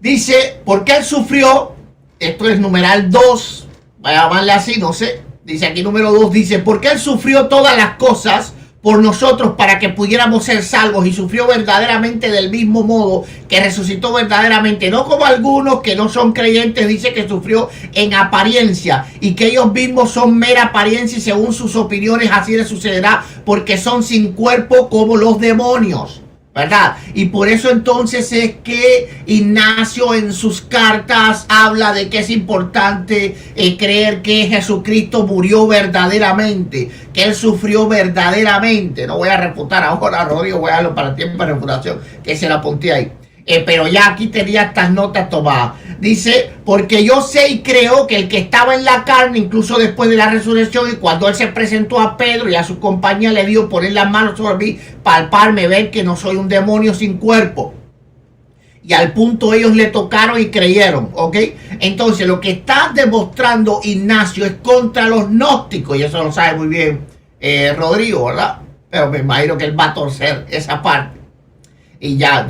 Dice, porque él sufrió, esto es numeral 2, voy a llamarle así, no sé. Dice aquí número 2, dice, porque él sufrió todas las cosas por nosotros para que pudiéramos ser salvos, y sufrió verdaderamente del mismo modo que resucitó verdaderamente, no como algunos que no son creyentes. Dice que sufrió en apariencia y que ellos mismos son mera apariencia, y según sus opiniones así les sucederá, porque son sin cuerpo como los demonios, ¿verdad? Y por eso entonces es que Ignacio en sus cartas habla de que es importante creer que Jesucristo murió verdaderamente, que él sufrió verdaderamente. No voy a refutar ahora, Rodrigo, voy a darlo para el tiempo de refutación, que se la apunté ahí. Pero ya aquí tenía estas notas tomadas. Dice, porque yo sé y creo que el que estaba en la carne, incluso después de la resurrección, y cuando él se presentó a Pedro y a su compañía, le dio poner las manos sobre mí, palparme, ver que no soy un demonio sin cuerpo. Y al punto ellos le tocaron y creyeron, ¿ok? Entonces lo que está demostrando Ignacio es contra los gnósticos, y eso lo sabe muy bien Rodrigo, ¿verdad? Pero me imagino que él va a torcer esa parte. Y ya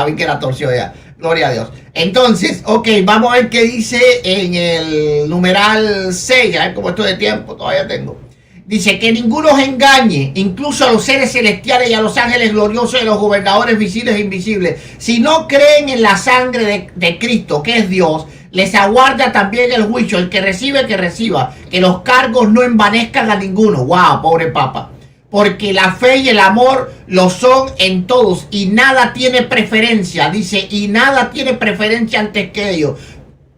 vi que la torció ya. Gloria a Dios. Entonces, ok, vamos a ver qué dice en el numeral 6. A ver cómo estoy de tiempo, todavía tengo. Dice que ninguno os engañe, incluso a los seres celestiales y a los ángeles gloriosos y a los gobernadores visibles e invisibles. Si no creen en la sangre de Cristo, que es Dios, les aguarda también el juicio. El que recibe, que reciba. Que los cargos no envanezcan a ninguno. Wow, pobre papa. Porque la fe y el amor lo son en todos y nada tiene preferencia. Dice, y nada tiene preferencia antes que ellos.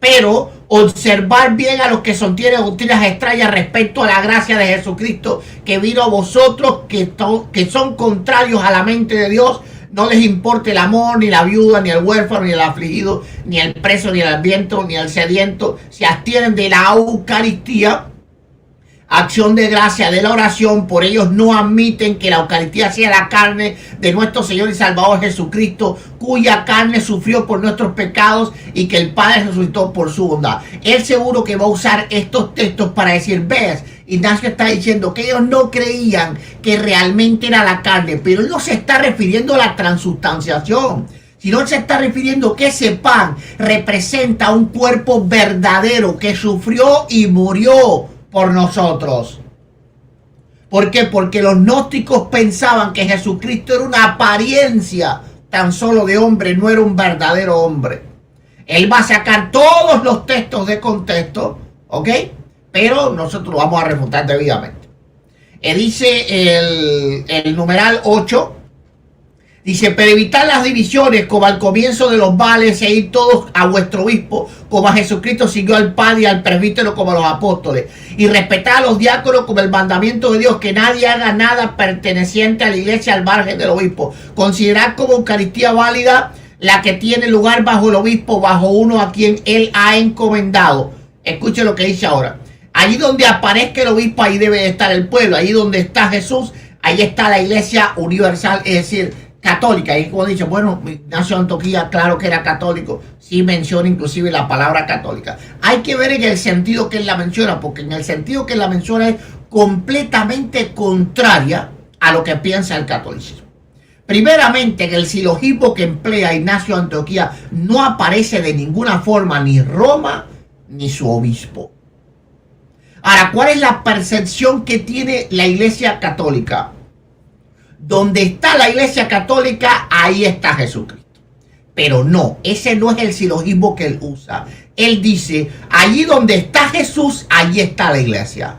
Pero observar bien a los que sostienen doctrinas extrañas respecto a la gracia de Jesucristo que vino a vosotros, que son contrarios a la mente de Dios. No les importa el amor, ni la viuda, ni el huérfano, ni el afligido, ni el preso, ni el hambriento, ni el sediento. Se abstienen de la Eucaristía, acción de gracia de la oración. Por ellos no admiten que la Eucaristía sea la carne de nuestro Señor y Salvador Jesucristo, cuya carne sufrió por nuestros pecados y que el Padre resucitó por su bondad. Él seguro que va a usar estos textos para decir, ves, Ignacio está diciendo que ellos no creían que realmente era la carne, pero él no se está refiriendo a la transustanciación, sino se está refiriendo que ese pan representa un cuerpo verdadero que sufrió y murió por nosotros. ¿Por qué? Porque los gnósticos pensaban que Jesucristo era una apariencia tan solo de hombre, no era un verdadero hombre. Él va a sacar todos los textos de contexto, ¿ok? Pero nosotros lo vamos a refutar debidamente. Dice el numeral 8. Dice, pero evitar las divisiones como al comienzo de los vales e ir todos a vuestro obispo, como a Jesucristo siguió al Padre y al presbítero como a los apóstoles. Y respetar a los diáconos como el mandamiento de Dios, que nadie haga nada perteneciente a la iglesia al margen del obispo. Considerar como Eucaristía válida la que tiene lugar bajo el obispo, bajo uno a quien él ha encomendado. Escuche lo que dice ahora. Allí donde aparezca el obispo, ahí debe estar el pueblo. Allí donde está Jesús, ahí está la iglesia universal, es decir, católica. Y como dice, bueno, Ignacio de Antioquía, claro que era católico, sí menciona inclusive la palabra católica. Hay que ver en el sentido que él la menciona, porque en el sentido que él la menciona es completamente contraria a lo que piensa el catolicismo. Primeramente, en el silogismo que emplea Ignacio de Antioquía no aparece de ninguna forma ni Roma ni su obispo. Ahora, ¿cuál es la percepción que tiene la iglesia católica? Donde está la iglesia católica, ahí está Jesucristo. Pero no, ese no es el silogismo que él usa. Él dice, allí donde está Jesús, allí está la iglesia.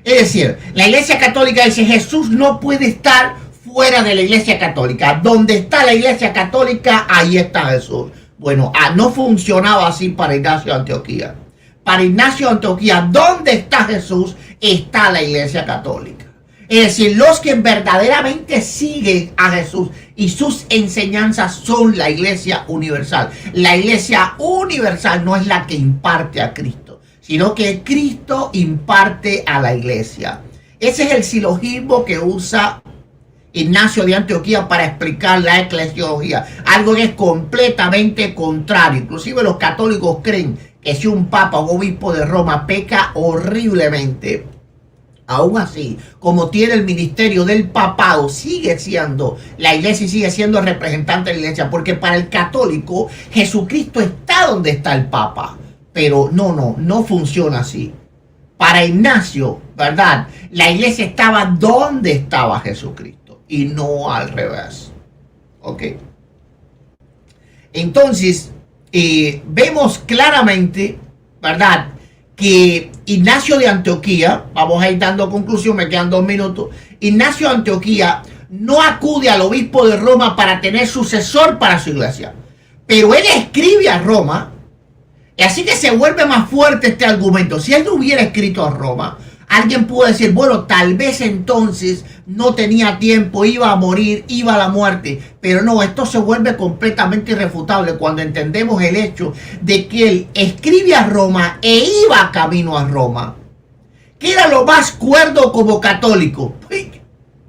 Es decir, la iglesia católica dice, Jesús no puede estar fuera de la iglesia católica. Donde está la iglesia católica, ahí está Jesús. Bueno, no funcionaba así para Ignacio de Antioquía. Para Ignacio de Antioquía, donde está Jesús, está la iglesia católica. Es decir, los que verdaderamente siguen a Jesús y sus enseñanzas son la iglesia universal. La iglesia universal no es la que imparte a Cristo, sino que Cristo imparte a la iglesia. Ese es el silogismo que usa Ignacio de Antioquía para explicar la eclesiología. Algo que es completamente contrario. Inclusive los católicos creen que si un papa o obispo de Roma peca horriblemente, aún así, como tiene el ministerio del papado, sigue siendo la iglesia y sigue siendo el representante de la iglesia, porque para el católico Jesucristo está donde está el papa, pero no funciona así. Para Ignacio, ¿verdad? La iglesia estaba donde estaba Jesucristo y no al revés. ¿Ok? Entonces, vemos claramente, ¿verdad?, que Ignacio de Antioquía, vamos a ir dando conclusión, me quedan 2 minutos, Ignacio de Antioquía no acude al obispo de Roma para tener sucesor para su iglesia, pero él escribe a Roma, y así que se vuelve más fuerte este argumento. Si él no hubiera escrito a Roma, alguien pudo decir, bueno, tal vez entonces no tenía tiempo, iba a morir, iba a la muerte. Pero no, esto se vuelve completamente irrefutable cuando entendemos el hecho de que él escribe a Roma e iba camino a Roma. ¿Qué era lo más cuerdo como católico?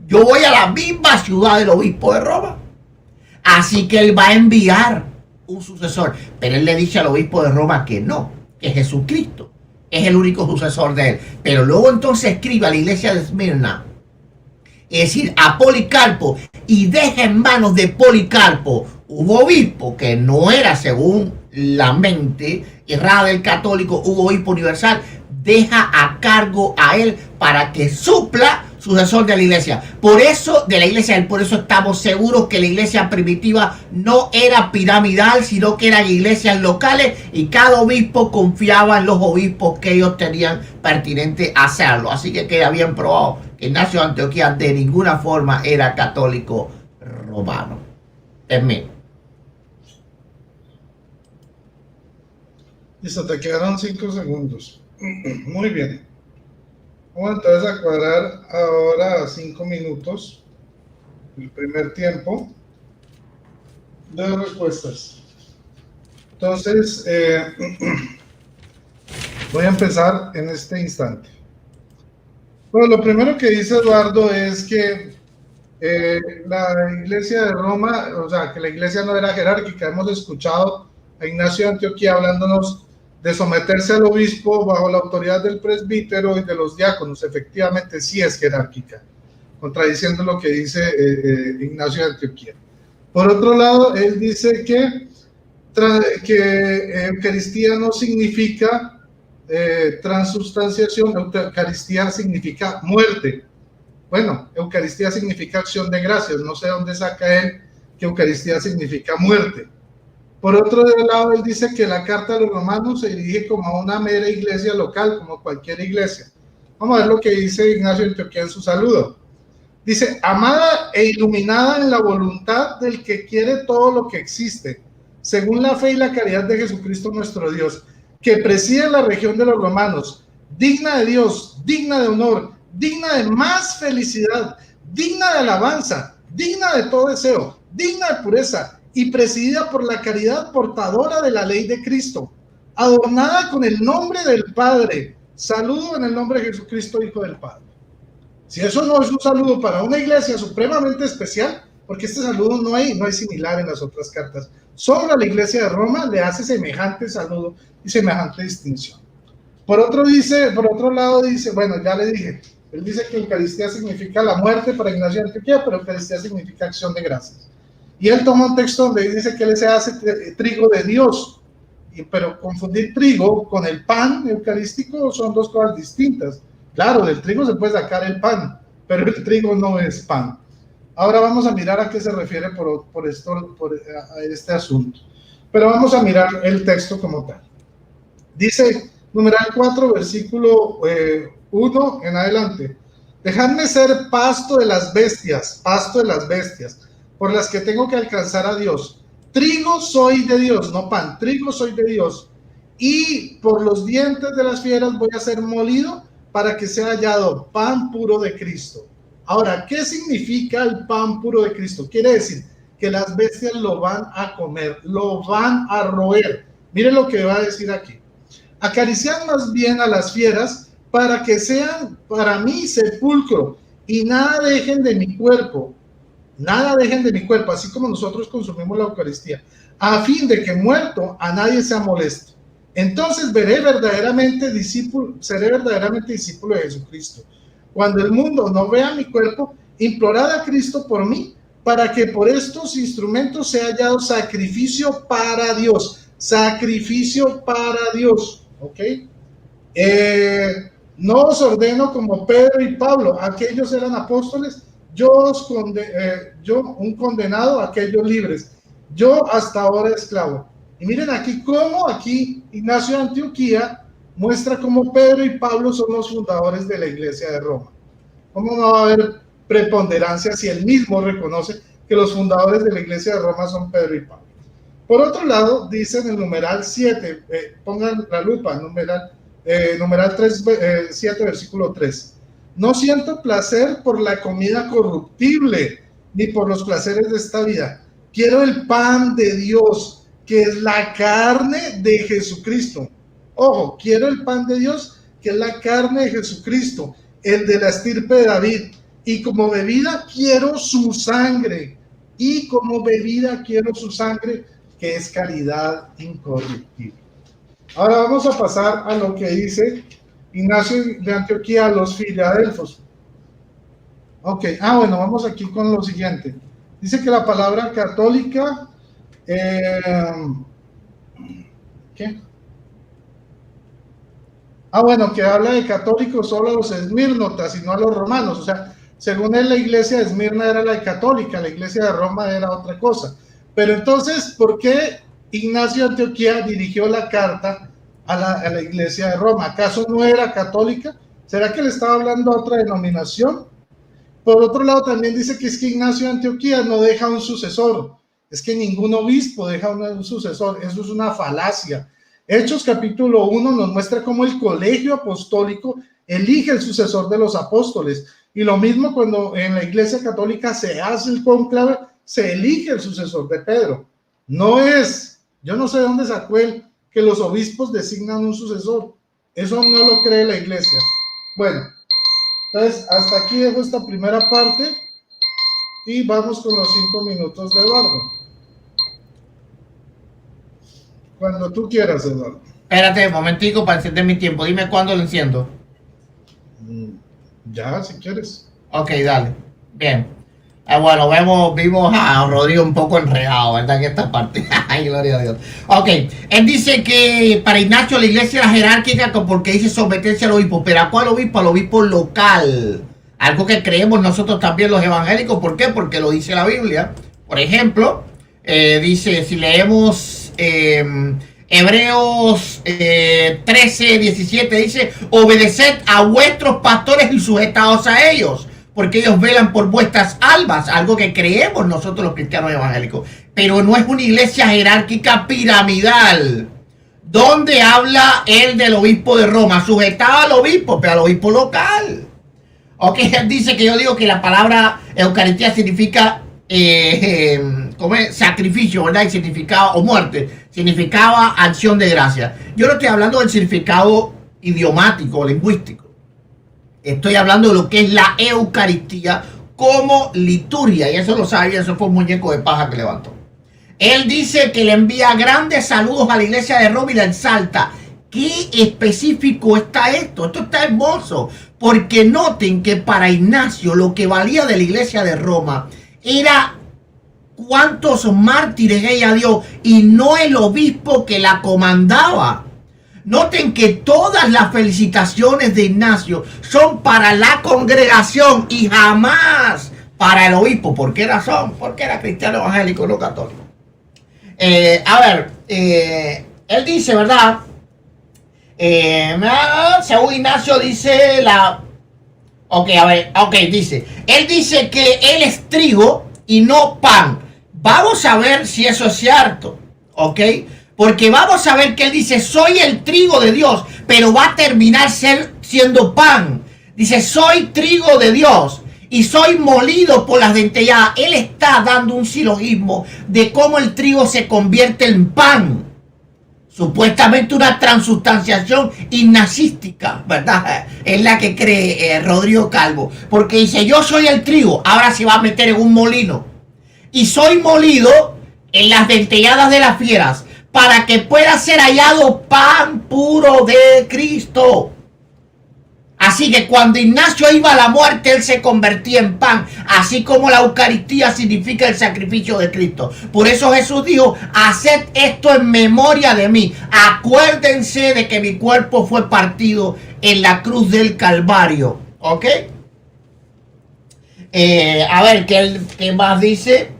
Yo voy a la misma ciudad del obispo de Roma. Así que él va a enviar un sucesor. Pero él le dice al obispo de Roma que no, que Jesucristo es el único sucesor de él. Pero luego entonces escribe a la iglesia de Esmirna, es decir, a Policarpo, y deja en manos de Policarpo hubo obispo que no era según la mente errada del católico, hubo obispo universal, deja a cargo a él para que supla sucesor de la iglesia. Por eso estamos seguros que la iglesia primitiva no era piramidal, sino que eran iglesias locales y cada obispo confiaba en los obispos que ellos tenían pertinente a hacerlo. Así que queda bien probado que Ignacio de Antioquía de ninguna forma era católico romano. Termino. Listo, te quedaron 5 segundos. Muy bien. Vamos entonces a cuadrar ahora 5 minutos, el primer tiempo de respuestas. Entonces, voy a empezar en este instante. Bueno, lo primero que dice Eduardo es que la iglesia de Roma, o sea, que la iglesia no era jerárquica. Hemos escuchado a Ignacio de Antioquía hablándonos de someterse al obispo bajo la autoridad del presbítero y de los diáconos. Efectivamente sí es jerárquica, contradiciendo lo que dice Ignacio de Antioquía. Por otro lado, él dice que Eucaristía no significa transubstanciación, Eucaristía significa muerte. Bueno, Eucaristía significa acción de gracias, no sé dónde saca él que Eucaristía significa muerte. Por otro lado, él dice que la carta de los romanos se dirige como a una mera iglesia local, como cualquier iglesia. Vamos a ver lo que dice Ignacio de Antioquía en su saludo. Dice, amada e iluminada en la voluntad del que quiere todo lo que existe, según la fe y la caridad de Jesucristo nuestro Dios, que preside la región de los romanos, digna de Dios, digna de honor, digna de más felicidad, digna de alabanza, digna de todo deseo, digna de pureza, y presidida por la caridad portadora de la ley de Cristo, adornada con el nombre del Padre. Saludo en el nombre de Jesucristo, Hijo del Padre. Si eso no es un saludo para una iglesia supremamente especial, porque este saludo no hay similar en las otras cartas, solo a la iglesia de Roma le hace semejante saludo y semejante distinción. Por otro lado dice, bueno, ya le dije, él dice que Eucaristía significa la muerte para Ignacio de Antioquía, pero Eucaristía significa acción de gracias. Y él toma un texto donde dice que él se hace trigo de Dios, pero confundir trigo con el pan eucarístico son dos cosas distintas. Claro, del trigo se puede sacar el pan, pero el trigo no es pan. Ahora vamos a mirar a qué se refiere por este asunto. Pero vamos a mirar el texto como tal. Dice, numeral 4, versículo 1 en adelante. Dejadme ser pasto de las bestias, por las que tengo que alcanzar a Dios. Trigo soy de Dios, no pan, trigo soy de Dios. Y por los dientes de las fieras voy a ser molido para que sea hallado pan puro de Cristo. Ahora, ¿qué significa el pan puro de Cristo? Quiere decir que las bestias lo van a comer, lo van a roer. Miren lo que va a decir aquí. Acariciad más bien a las fieras para que sean para mí sepulcro y nada dejen de mi cuerpo. Nada dejen de mi cuerpo, así como nosotros consumimos la Eucaristía, a fin de que muerto a nadie sea molesto. Entonces seré verdaderamente discípulo de Jesucristo. Cuando el mundo no vea mi cuerpo, implorad a Cristo por mí, para que por estos instrumentos sea hallado sacrificio para Dios. Sacrificio para Dios, ¿ok? No os ordeno como Pedro y Pablo, aquellos eran apóstoles, yo un condenado, aquellos libres, yo hasta ahora esclavo. Y miren aquí cómo aquí Ignacio de Antioquía muestra cómo Pedro y Pablo son los fundadores de la iglesia de Roma. ¿Cómo no va a haber preponderancia si él mismo reconoce que los fundadores de la iglesia de Roma son Pedro y Pablo? Por otro lado, dice en el numeral 7, pongan la lupa, numeral 7, versículo 3. No siento placer por la comida corruptible, ni por los placeres de esta vida. Quiero el pan de Dios, que es la carne de Jesucristo. Ojo, quiero el pan de Dios, que es la carne de Jesucristo, el de la estirpe de David. Y como bebida quiero su sangre. Y como bebida quiero su sangre, que es caridad incorruptible. Ahora vamos a pasar a lo que dice Ignacio de Antioquía a los filadelfos. Ok, bueno, vamos aquí con lo siguiente. Dice que la palabra católica ¿Qué? Bueno, que habla de católicos solo a los esmirnotas y no a los romanos. O sea, según él, la iglesia de Esmirna era la católica, la iglesia de Roma era otra cosa. Pero entonces, ¿por qué Ignacio de Antioquía dirigió la carta a la iglesia de Roma? ¿Acaso no era católica? ¿Será que le estaba hablando a otra denominación? Por otro lado, también dice que es que Ignacio de Antioquía no deja un sucesor. Es que ningún obispo deja un sucesor. Eso es una falacia. Hechos capítulo 1 nos muestra cómo el colegio apostólico elige el sucesor de los apóstoles. Y lo mismo cuando en la iglesia católica se hace el cónclave, se elige el sucesor de Pedro. No es, yo no sé de dónde sacó él que los obispos designan un sucesor. Eso no lo cree la iglesia. Bueno, entonces hasta aquí dejo esta primera parte y vamos con los 5 minutos de Eduardo. Cuando tú quieras, Eduardo. Espérate un momentico para encender mi tiempo. Dime cuándo lo enciendo. Ya, si quieres. Ok, dale. Bien. Bueno, vimos a Rodrigo un poco enredado, ¿verdad? En esta parte. Ay, gloria a Dios. Ok, él dice que para Ignacio la iglesia era jerárquica porque dice someterse al obispo. ¿Pero a cuál obispo? Al obispo local. Algo que creemos nosotros también los evangélicos. ¿Por qué? Porque lo dice la Biblia. Por ejemplo, dice, si leemos Hebreos 13, 17, dice, obedeced a vuestros pastores y sujetaos a ellos, porque ellos velan por vuestras almas, algo que creemos nosotros los cristianos evangélicos. Pero no es una iglesia jerárquica piramidal, donde habla él del obispo de Roma, sujetado al obispo, pero al obispo local. Ok, él dice que yo digo que la palabra Eucaristía significa sacrificio, ¿verdad? Y significaba, o muerte, significaba acción de gracia. Yo no estoy hablando del significado idiomático, lingüístico. Estoy hablando de lo que es la Eucaristía como liturgia, y eso lo sabía, eso fue un muñeco de paja que levantó. Él dice que le envía grandes saludos a la iglesia de Roma y la exalta. ¿Qué específico está esto? Esto está hermoso, porque noten que para Ignacio lo que valía de la iglesia de Roma era cuántos mártires ella dio y no el obispo que la comandaba. Noten que todas las felicitaciones de Ignacio son para la congregación y jamás para el obispo. ¿Por qué razón? Porque era cristiano evangélico, no católico. Él dice, ¿verdad? Según Ignacio dice dice, él dice que él es trigo y no pan. Vamos a ver si eso es cierto, ¿ok? Porque vamos a ver que él dice, soy el trigo de Dios, pero va a terminar siendo pan. Dice, soy trigo de Dios y soy molido por las dentelladas. Él está dando un silogismo de cómo el trigo se convierte en pan. Supuestamente una transustanciación ignacística, ¿verdad? Es la que cree Rodrigo Calvo. Porque dice, yo soy el trigo, ahora se va a meter en un molino. Y soy molido en las dentelladas de las fieras, para que pueda ser hallado pan puro de Cristo. Así que cuando Ignacio iba a la muerte, él se convertía en pan, así como la Eucaristía significa el sacrificio de Cristo. Por eso Jesús dijo, haced esto en memoria de mí. Acuérdense de que mi cuerpo fue partido en la cruz del Calvario. ¿Ok? A ver, ¿qué más dice?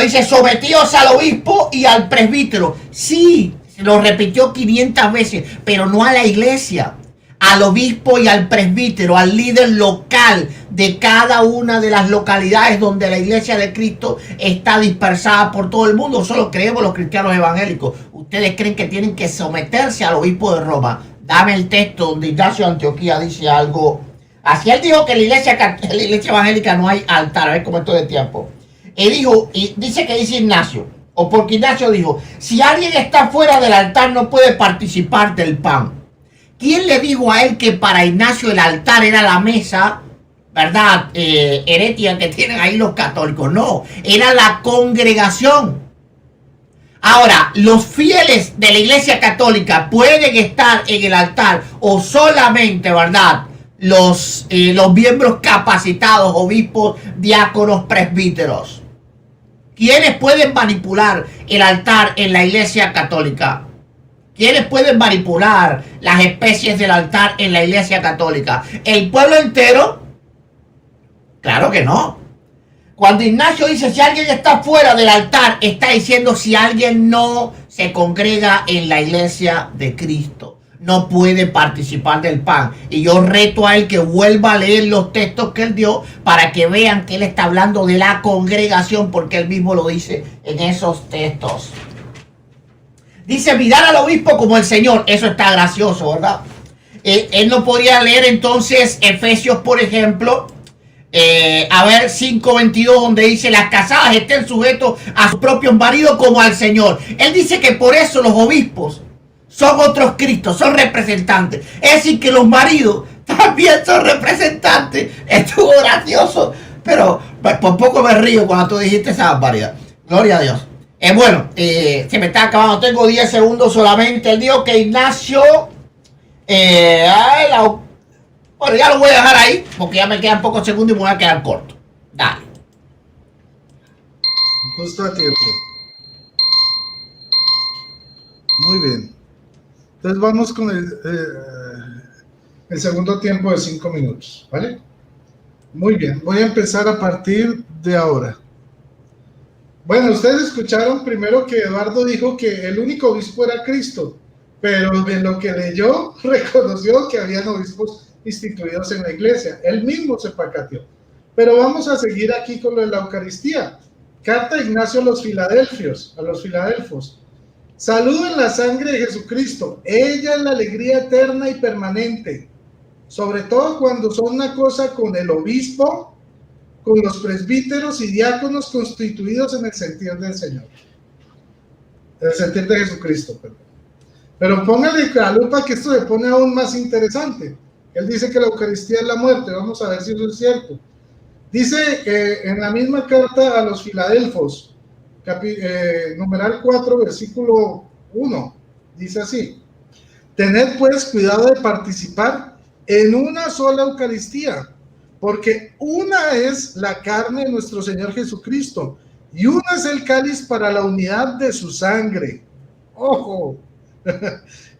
Dice, sometíos al obispo y al presbítero. Sí, lo repitió 500 veces, pero no a la iglesia. Al obispo y al presbítero, al líder local de cada una de las localidades donde la iglesia de Cristo está dispersada por todo el mundo. Solo creemos los cristianos evangélicos. Ustedes creen que tienen que someterse al obispo de Roma. Dame el texto donde Ignacio de Antioquía dice algo. Así él dijo que en la iglesia evangélica no hay altar. A ver cómo estoy de tiempo. Él dijo, y dice que dice Ignacio, o porque Ignacio dijo, si alguien está fuera del altar no puede participar del pan. ¿Quién le dijo a él que para Ignacio el altar era la mesa, verdad, herética que tienen ahí los católicos? No, era la congregación. Ahora, los fieles de la iglesia católica pueden estar en el altar o solamente, ¿verdad?, los miembros capacitados, obispos, diáconos, presbíteros. ¿Quiénes pueden manipular el altar en la Iglesia Católica? ¿Quiénes pueden manipular las especies del altar en la Iglesia Católica? ¿El pueblo entero? Claro que no. Cuando Ignacio dice si alguien está fuera del altar, está diciendo si alguien no se congrega en la Iglesia de Cristo, no puede participar del pan. Y yo reto a él que vuelva a leer los textos que él dio para que vean que él está hablando de la congregación, porque él mismo lo dice en esos textos. Dice mirar al obispo como el Señor. Eso está gracioso, ¿verdad? Él no podría leer entonces Efesios, por ejemplo, a ver, 5:22, donde dice las casadas estén sujetos a sus propios maridos como al Señor. Él dice que por eso los obispos son otros Cristos, son representantes. Es decir, que los maridos también son representantes. Estuvo gracioso, pero por poco me río cuando tú dijiste esa barbaridad. Gloria a Dios. Bueno, se me está acabando, tengo 10 segundos solamente. Él dijo que Ignacio, bueno, ya lo voy a dejar ahí, porque ya me quedan pocos segundos y me voy a quedar corto. Dale. Justo a tiempo. Muy bien. Entonces vamos con el segundo tiempo de 5 minutos, ¿vale? Muy bien, voy a empezar a partir de ahora. Bueno, ustedes escucharon primero que Eduardo dijo que el único obispo era Cristo, pero en lo que leyó reconoció que habían obispos instituidos en la iglesia. Él mismo se pacateó. Pero vamos a seguir aquí con lo de la Eucaristía. Carta de Ignacio a los Filadelfos. Saludo en la sangre de Jesucristo. Ella es la alegría eterna y permanente. Sobre todo cuando son una cosa con el obispo, con los presbíteros y diáconos constituidos en el sentir del Señor. En el sentir de Jesucristo, perdón. Pero póngale la lupa que esto se pone aún más interesante. Él dice que la Eucaristía es la muerte. Vamos a ver si eso es cierto. Dice en la misma carta a los Filadelfos, numeral 4, versículo 1, dice así: tened pues cuidado de participar en una sola Eucaristía, porque una es la carne de nuestro Señor Jesucristo y una es el cáliz para la unidad de su sangre. ¡Ojo!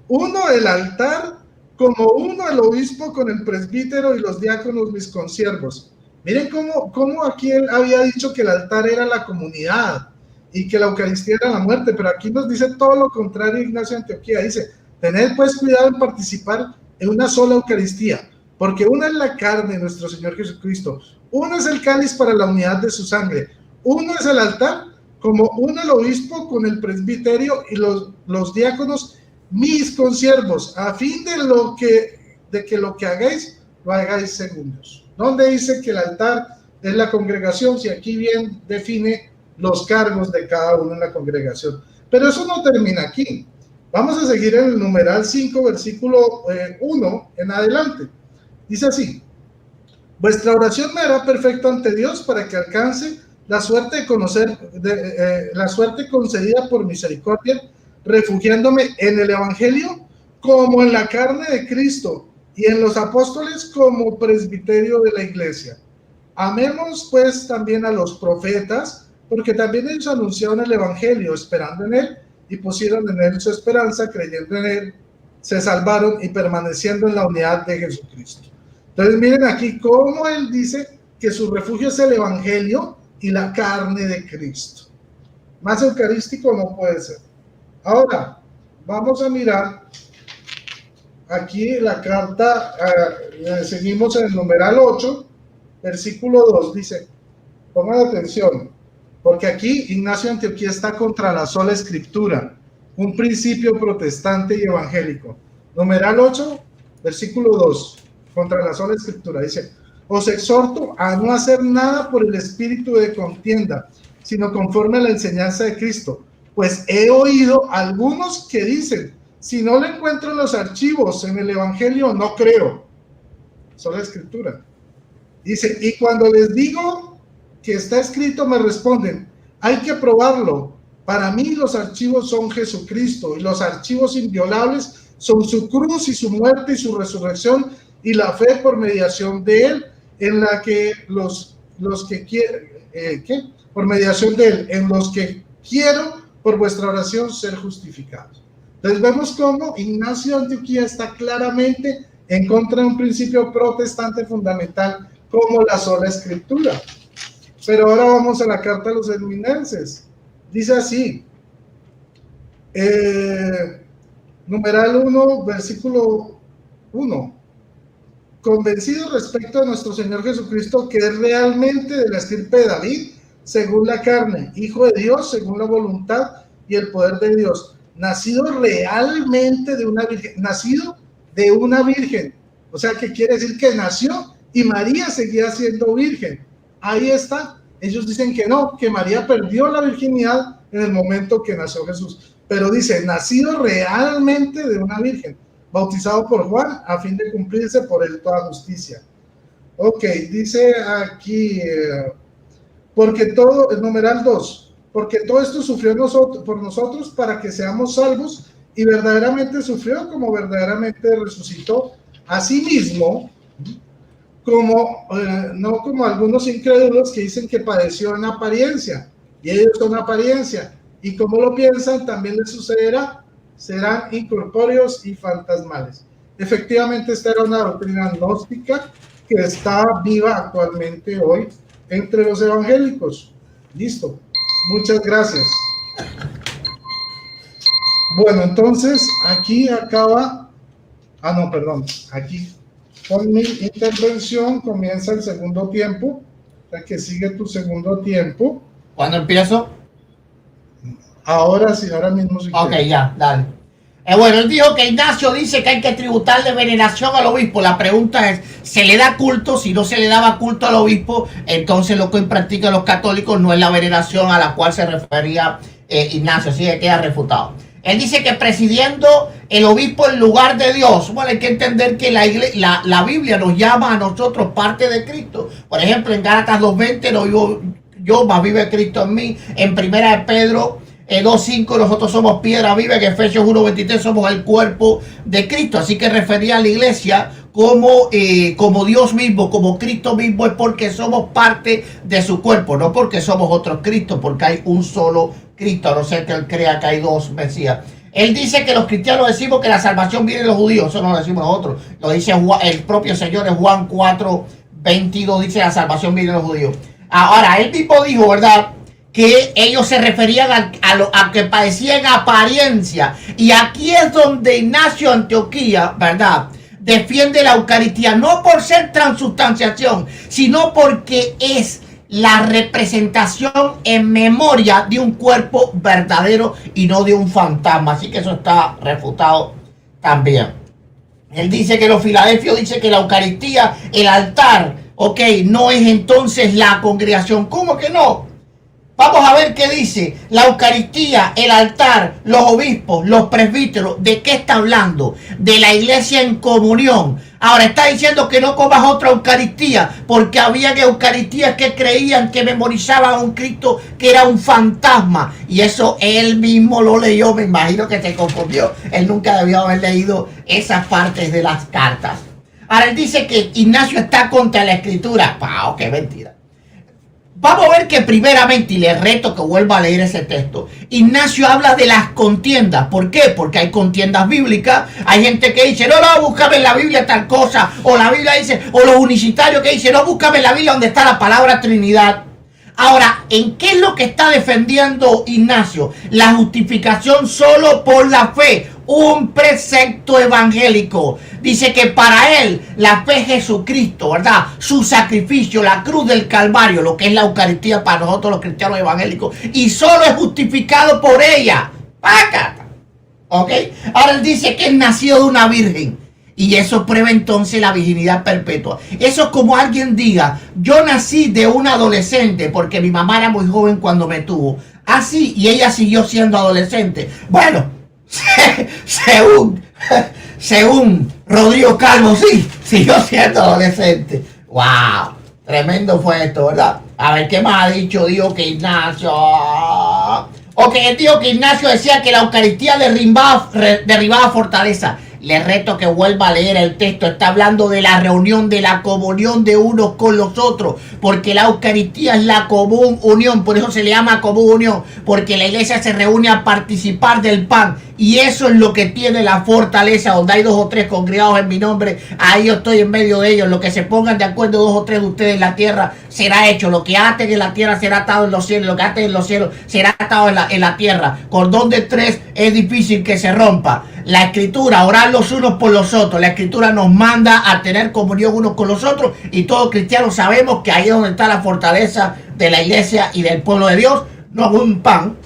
Uno el altar, como uno el obispo con el presbítero y los diáconos mis consiervos. Miren cómo aquí él había dicho que el altar era la comunidad y que la Eucaristía era la muerte, pero aquí nos dice todo lo contrario Ignacio de Antioquía. Dice, tened pues cuidado en participar en una sola Eucaristía, porque una es la carne de nuestro Señor Jesucristo, uno es el cáliz para la unidad de su sangre, uno es el altar, como uno el obispo con el presbiterio y los diáconos, mis consiervos, a fin de que lo que hagáis, lo hagáis según Dios. ¿Dónde dice que el altar es la congregación? Si aquí bien define los cargos de cada uno en la congregación. Pero eso no termina aquí. Vamos a seguir en el numeral 5, versículo 1 en adelante. Dice así: vuestra oración me hará perfecto ante Dios para que alcance la suerte de conocer, la suerte concedida por misericordia, refugiándome en el Evangelio como en la carne de Cristo y en los apóstoles como presbiterio de la iglesia. Amemos pues también a los profetas, porque también ellos anunciaron el Evangelio, esperando en él, y pusieron en él su esperanza, creyendo en él, se salvaron y permaneciendo en la unidad de Jesucristo. Entonces miren aquí cómo él dice que su refugio es el Evangelio y la carne de Cristo. Más eucarístico no puede ser. Ahora, vamos a mirar aquí la carta, seguimos en el numeral 8, versículo 2, dice, pongan atención, porque aquí Ignacio de Antioquía está contra la sola escritura, un principio protestante y evangélico. Numeral 8, versículo 2, contra la sola escritura, dice, os exhorto a no hacer nada por el espíritu de contienda, sino conforme a la enseñanza de Cristo, pues he oído algunos que dicen, si no lo encuentro en los archivos, en el Evangelio, no creo. Sola escritura. Dice, y cuando les digo que está escrito, me responden, hay que probarlo. Para mí los archivos son Jesucristo, y los archivos inviolables son su cruz y su muerte y su resurrección, y la fe por mediación de él, en la que los los que quieren, por mediación de él, en los que quiero por vuestra oración ser justificados. Entonces vemos cómo Ignacio de Antioquía está claramente en contra de un principio protestante fundamental como la sola escritura. Pero ahora vamos a la carta a los Edminenses. Dice así, numeral 1, versículo 1. Convencido respecto a nuestro Señor Jesucristo, que es realmente de la estirpe de David, según la carne, hijo de Dios, según la voluntad y el poder de Dios, nacido realmente de una virgen, nacido de una virgen. O sea, que quiere decir que nació y María seguía siendo virgen. Ahí está. Ellos dicen que no, que María perdió la virginidad en el momento que nació Jesús. Pero dice, nacido realmente de una virgen, bautizado por Juan, a fin de cumplirse por él toda justicia. Ok, dice aquí, porque todo, el numeral 2, porque todo esto sufrió por nosotros para que seamos salvos, y verdaderamente sufrió como verdaderamente resucitó. Asimismo, como, no como algunos incrédulos que dicen que padeció en apariencia, y ellos son apariencia, y como lo piensan, también les sucederá, serán incorpóreos y fantasmales. Efectivamente, esta era una doctrina gnóstica que está viva actualmente hoy entre los evangélicos. Listo. Muchas gracias. Bueno, entonces, aquí acaba... no, perdón. Aquí, con mi intervención, comienza el segundo tiempo. O sea, que sigue tu segundo tiempo. ¿Cuándo empiezo? Ahora sí, ahora mismo sí. Ok, ya, dale. Bueno, él dijo que Ignacio dice que hay que tributarle veneración al obispo. La pregunta es, ¿se le da culto? Si no se le daba culto al obispo, entonces lo que practican los católicos no es la veneración a la cual se refería Ignacio, así que queda refutado. Él dice que presidiendo el obispo en lugar de Dios. Bueno, hay que entender que la Biblia nos llama a nosotros parte de Cristo. Por ejemplo, en Gálatas 2:20, no yo más vive Cristo en mí. En Primera de Pedro 2:5, nosotros somos piedra viva. En Efesios 1:23 somos el cuerpo de Cristo. Así que refería a la iglesia como Dios mismo, como Cristo mismo, es porque somos parte de su cuerpo, no porque somos otros Cristos, porque hay un solo Cristo, a no ser que él crea que hay dos Mesías. Él dice que los cristianos decimos que la salvación viene de los judíos, eso no lo decimos nosotros, lo dice el propio Señor en Juan 4:22, dice la salvación viene de los judíos. Ahora, él mismo dijo, ¿verdad?, que ellos se referían a que padecían apariencia. Y aquí es donde Ignacio de Antioquía, ¿verdad?, defiende la Eucaristía, no por ser transubstanciación, sino porque es la representación en memoria de un cuerpo verdadero y no de un fantasma. Así que eso está refutado también. Él dice que los filadelfios dicen que la Eucaristía, el altar, ok, no es entonces la congregación. ¿Cómo que no? Vamos a ver qué dice. La Eucaristía, el altar, los obispos, los presbíteros. ¿De qué está hablando? De la iglesia en comunión. Ahora está diciendo que no comas otra Eucaristía, porque había Eucaristías que creían que memorizaban a un Cristo que era un fantasma. Y eso él mismo lo leyó. Me imagino que se confundió. Él nunca debió haber leído esas partes de las cartas. Ahora él dice que Ignacio está contra la Escritura. ¡Pau! ¡Qué mentira! Vamos a ver que primeramente, y le reto que vuelva a leer ese texto, Ignacio habla de las contiendas. ¿Por qué? Porque hay contiendas bíblicas. Hay gente que dice, no, búscame en la Biblia tal cosa. O la Biblia dice, o los unicitarios que dicen, no, búscame en la Biblia donde está la palabra Trinidad. Ahora, ¿en qué es lo que está defendiendo Ignacio? La justificación solo por la fe. Un precepto evangélico. Dice que para él la fe es Jesucristo, ¿verdad? Su sacrificio, la cruz del Calvario, lo que es la Eucaristía para nosotros los cristianos evangélicos. Y solo es justificado por ella. ¡Pácata! ¿Ok? Ahora él dice que es nacido de una virgen. Y eso prueba entonces la virginidad perpetua. Eso es como alguien diga, yo nací de un adolescente porque mi mamá era muy joven cuando me tuvo. Así, y ella siguió siendo adolescente. Bueno, según Rodrigo Calvo, sí, siguió siendo adolescente. ¡Wow! Tremendo fue esto, ¿verdad? A ver, ¿qué más ha dicho? Dijo que Ignacio... Ok, él dijo que Ignacio decía que la Eucaristía derribaba fortaleza. Le reto que vuelva a leer el texto. Está hablando de la reunión, de la comunión de unos con los otros, porque la Eucaristía es la común unión. Por eso se le llama común unión, porque la iglesia se reúne a participar del pan, y eso es lo que tiene la fortaleza. Donde hay 2 o 3 congregados en mi nombre, ahí yo estoy en medio de ellos. Lo que se pongan de acuerdo 2 o 3 de ustedes en la tierra será hecho. Lo que aten en la tierra será atado en los cielos, lo que aten en los cielos será atado en la tierra. Cordón de 3 es difícil que se rompa. La escritura, orar los unos por los otros. La escritura nos manda a tener comunión unos con los otros, y todos cristianos sabemos que ahí es donde está la fortaleza de la iglesia y del pueblo de Dios. No un pan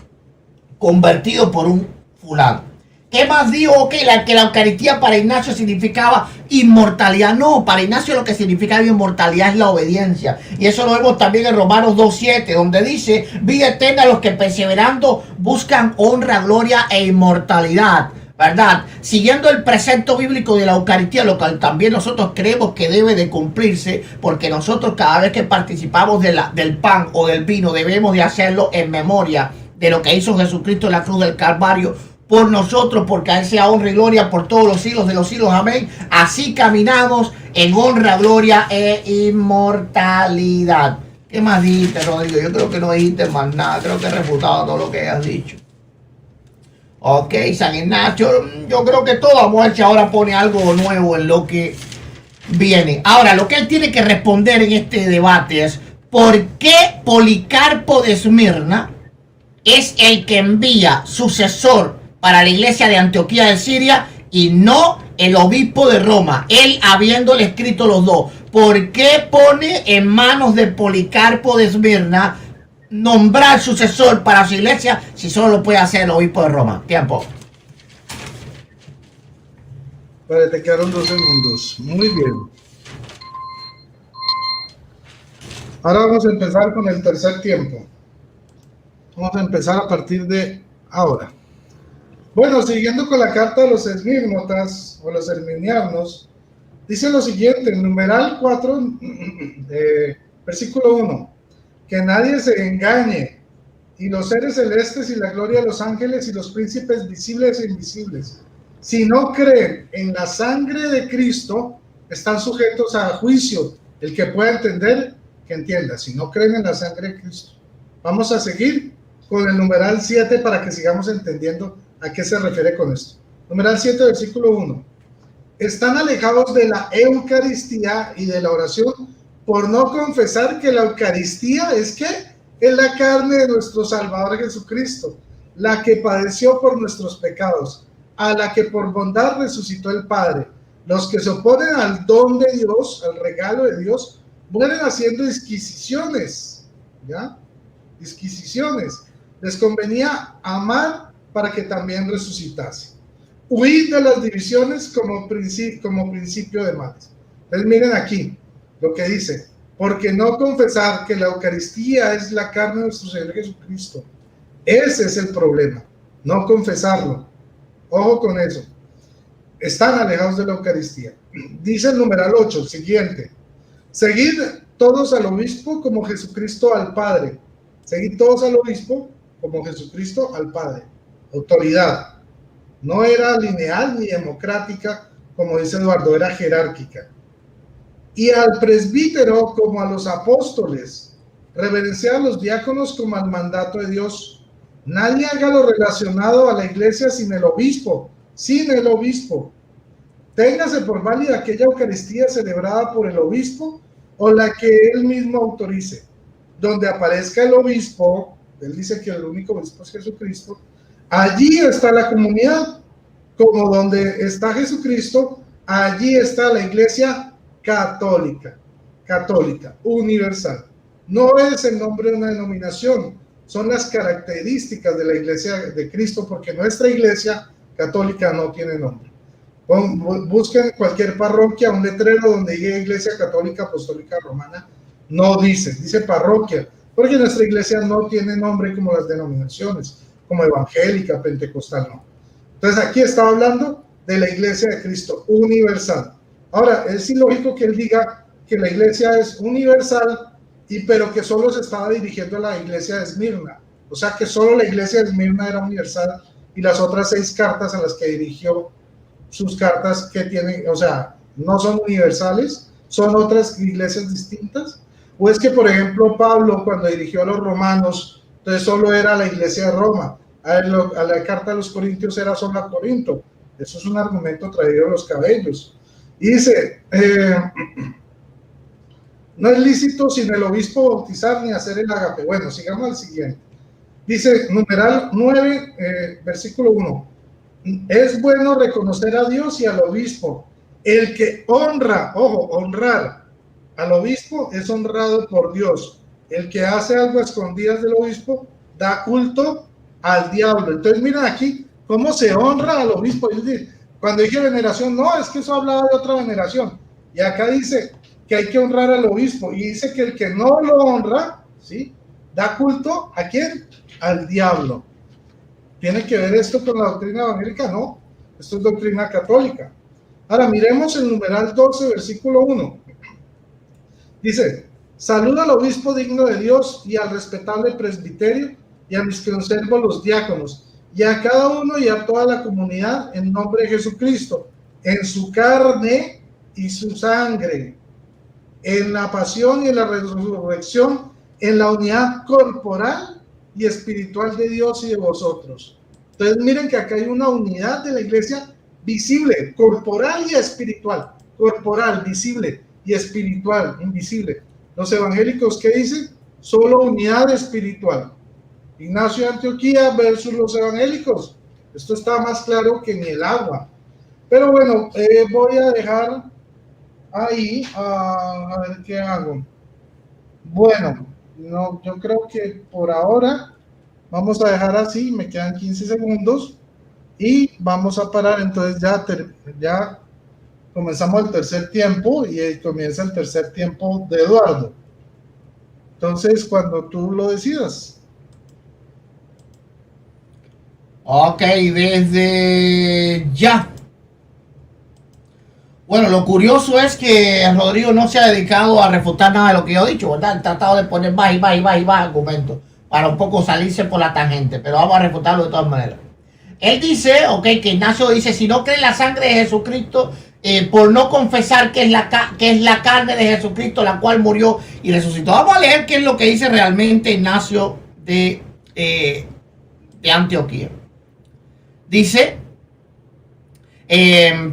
convertido por un fulano. ¿Qué más dijo? Que la Eucaristía para Ignacio significaba inmortalidad. No, para Ignacio lo que significa inmortalidad es la obediencia. Y eso lo vemos también en Romanos 2:7, donde dice: vida eterna a los que perseverando buscan honra, gloria e inmortalidad. ¿Verdad? Siguiendo el precepto bíblico de la Eucaristía, lo cual también nosotros creemos que debe de cumplirse, porque nosotros cada vez que participamos del pan o del vino debemos de hacerlo en memoria de lo que hizo Jesucristo en la cruz del Calvario por nosotros, porque a Él sea honra y gloria por todos los siglos de los siglos. Amén. Así caminamos en honra, gloria e inmortalidad. ¿Qué más dijiste, Rodrigo? Yo creo que no dijiste más nada. Creo que he refutado todo lo que has dicho. Ok, San Ignacio, yo creo que todo Amuercha ahora pone algo nuevo en lo que viene. Ahora, lo que él tiene que responder en este debate es: ¿por qué Policarpo de Esmirna es el que envía sucesor para la iglesia de Antioquía de Siria y no el obispo de Roma? Él habiéndole escrito los dos. ¿Por qué pone en manos de Policarpo de Esmirna nombrar sucesor para su iglesia si solo lo puede hacer el obispo de Roma? Tiempo. Vale, te quedaron 2 segundos. Muy bien. Ahora vamos a empezar con el tercer tiempo. Vamos a empezar a partir de ahora. Bueno, siguiendo con la carta de los esmírnotas o los herminianos, dice lo siguiente, en numeral 4, versículo 1. Que nadie se engañe, y los seres celestes y la gloria de los ángeles y los príncipes visibles e invisibles, si no creen en la sangre de Cristo, están sujetos a juicio. El que pueda entender, que entienda. Si no creen en la sangre de Cristo. Vamos a seguir con el numeral 7 para que sigamos entendiendo a qué se refiere con esto. Numeral 7, versículo 1. Están alejados de la Eucaristía y de la oración por no confesar que la Eucaristía es la carne de nuestro Salvador Jesucristo, la que padeció por nuestros pecados, a la que por bondad resucitó el Padre. Los que se oponen al don de Dios, al regalo de Dios, mueren haciendo disquisiciones, ¿ya? Disquisiciones. Les convenía amar para que también resucitase. Huid de las divisiones como principio de males. Entonces miren aquí lo que dice: porque no confesar que la Eucaristía es la carne de nuestro Señor Jesucristo. Ese es el problema, no confesarlo. Ojo con eso. Están alejados de la Eucaristía. Dice el numeral 8, siguiente: seguid todos al obispo como Jesucristo al Padre. Seguid todos al obispo como Jesucristo al Padre. Autoridad. No era lineal ni democrática, como dice Eduardo, era jerárquica. Y al presbítero como a los apóstoles. Reverenciar a los diáconos como al mandato de Dios. Nadie haga lo relacionado a la iglesia sin el obispo. Sin el obispo. Téngase por válida aquella Eucaristía celebrada por el obispo o la que él mismo autorice. Donde aparezca el obispo, él dice que el único obispo es Jesucristo, allí está la comunidad. Como donde está Jesucristo, allí está la iglesia católica, universal. No es el nombre de una denominación, son las características de la iglesia de Cristo, porque nuestra iglesia católica no tiene nombre. Busquen cualquier parroquia un letrero donde diga Iglesia Católica Apostólica Romana, no dice parroquia, porque nuestra iglesia no tiene nombre como las denominaciones, como evangélica, pentecostal, no. Entonces aquí estaba hablando de la iglesia de Cristo universal. Ahora, es ilógico que él diga que la iglesia es universal, pero que solo se estaba dirigiendo a la iglesia de Esmirna. O sea, que solo la iglesia de Esmirna era universal y las otras 6 cartas a las que dirigió sus cartas que tienen, o sea, no son universales, son otras iglesias distintas? ¿O es que, por ejemplo, Pablo, cuando dirigió a los romanos, entonces solo era la iglesia de Roma, a la carta de los Corintios era solo a Corinto? Eso es un argumento traído de los cabellos. Y dice, no es lícito sin el obispo bautizar ni hacer el agape. Bueno, sigamos al siguiente. Dice, numeral 9, versículo 1. Es bueno reconocer a Dios y al obispo. El que honra, ojo, honrar al obispo es honrado por Dios. El que hace algo a escondidas del obispo da culto al diablo. Entonces, miren aquí cómo se honra al obispo. Es decir, cuando dije veneración, no, es que eso hablaba de otra veneración. Y acá dice que hay que honrar al obispo. Y dice que el que no lo honra, ¿sí?, da culto ¿a quién? Al diablo. ¿Tiene que ver esto con la doctrina evangélica? No, esto es doctrina católica. Ahora miremos el numeral 12, versículo 1. Dice, saluda al obispo digno de Dios y al respetable presbiterio y a mis conservos los diáconos y a cada uno y a toda la comunidad en nombre de Jesucristo, en su carne y su sangre, en la pasión y en la resurrección, en la unidad corporal y espiritual de Dios y de vosotros. Entonces miren que acá hay una unidad de la iglesia visible, corporal y espiritual. Corporal, visible, y espiritual, invisible. Los evangélicos, ¿qué dicen? Solo unidad espiritual. Ignacio de Antioquía versus los evangélicos. Esto está más claro que ni el agua. Pero bueno, voy a dejar ahí, a ver qué hago. Bueno, no, yo creo que por ahora vamos a dejar así, me quedan 15 segundos y vamos a parar. Entonces ya comenzamos el tercer tiempo y comienza el tercer tiempo de Eduardo. Entonces, cuando tú lo decidas. Ok, desde ya. Bueno, lo curioso es que Rodrigo no se ha dedicado a refutar nada de lo que yo he dicho, ¿verdad? Ha tratado de poner más argumentos para un poco salirse por la tangente, pero vamos a refutarlo de todas maneras. Él dice, ok, que Ignacio dice, si no cree en la sangre de Jesucristo, por no confesar que es la carne de Jesucristo, la cual murió y resucitó. Vamos a leer qué es lo que dice realmente Ignacio de Antioquía. Dice,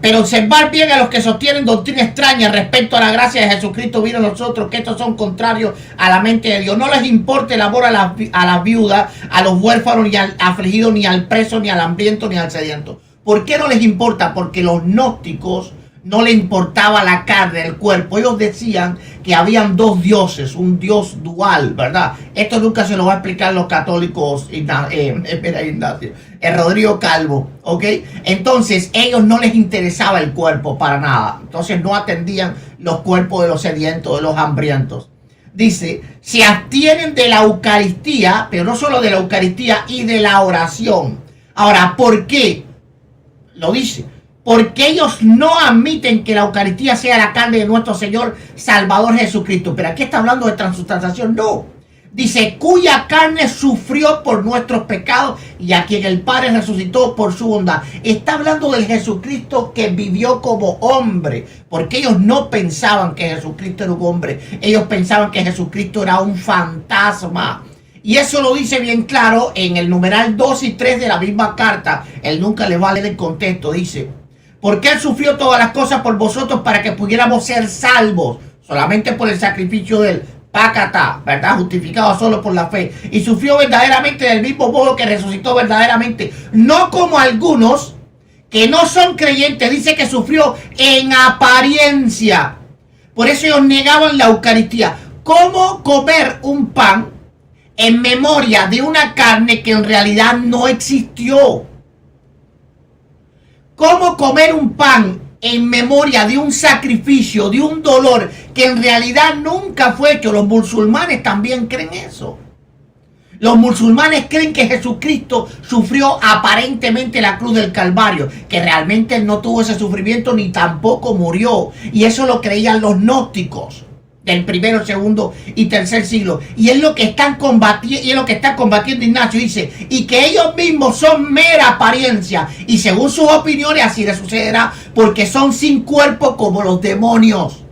pero observar bien a los que sostienen doctrina extraña respecto a la gracia de Jesucristo vino a nosotros, que estos son contrarios a la mente de Dios. No les importa el amor a las viudas, a los huérfanos, ni al afligido, ni al preso, ni al hambriento, ni al sediento. ¿Por qué no les importa? Porque los gnósticos no les importaba la carne, el cuerpo. Ellos decían que habían dos dioses, un dios dual, ¿verdad? Esto nunca se lo va a explicar los católicos, Rodrigo Calvo, ¿ok? Entonces, ellos no les interesaba el cuerpo para nada. Entonces, no atendían los cuerpos de los sedientos, de los hambrientos. Dice, se abstienen de la Eucaristía, pero no solo de la Eucaristía y de la oración. Ahora, ¿por qué? Lo dice, porque ellos no admiten que la Eucaristía sea la carne de nuestro Señor Salvador Jesucristo. Pero aquí está hablando de transustanciación, no. Dice, cuya carne sufrió por nuestros pecados y a quien el Padre resucitó por su bondad. Está hablando del Jesucristo que vivió como hombre, porque ellos no pensaban que Jesucristo era un hombre. Ellos pensaban que Jesucristo era un fantasma. Y eso lo dice bien claro en el numeral 2 y 3 de la misma carta. Él nunca le va a leer el contexto. Dice, porque Él sufrió todas las cosas por vosotros para que pudiéramos ser salvos, solamente por el sacrificio de Él. Pácata, ¿verdad? Justificado solo por la fe. Y sufrió verdaderamente del mismo modo que resucitó verdaderamente. No como algunos que no son creyentes. Dice que sufrió en apariencia. Por eso ellos negaban la Eucaristía. ¿Cómo comer un pan en memoria de una carne que en realidad no existió? ¿Cómo comer un pan en memoria de un sacrificio, de un dolor que en realidad nunca fue hecho? Los musulmanes también creen eso. Los musulmanes creen que Jesucristo sufrió aparentemente la cruz del Calvario, que realmente no tuvo ese sufrimiento ni tampoco murió. Y eso lo creían los gnósticos. del primero, segundo y tercer siglo. Y es lo que están combatiendo, y es lo que está combatiendo Ignacio. Dice, y que ellos mismos son mera apariencia, y según sus opiniones así les sucederá, porque son sin cuerpo como los demonios.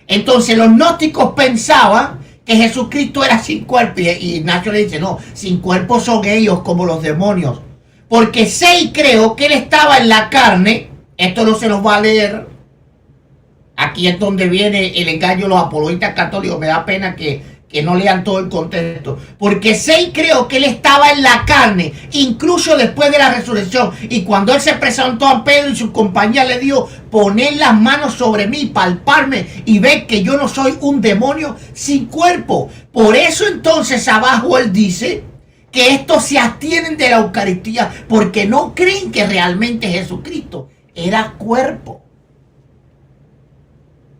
Entonces los gnósticos pensaban que Jesucristo era sin cuerpo, y Ignacio le dice, no, sin cuerpo son ellos como los demonios, porque sé y creo que él estaba en la carne. Esto no se los va a leer. Aquí es donde viene el engaño de los apologistas católicos. Me da pena que no lean todo el contexto. Porque sé y creo que él estaba en la carne, incluso después de la resurrección. Y cuando él se presentó a Pedro y su compañía le dio, poner las manos sobre mí, palparme y ver que yo no soy un demonio sin cuerpo. Por eso entonces abajo él dice que estos se abstienen de la Eucaristía porque no creen que realmente Jesucristo era cuerpo.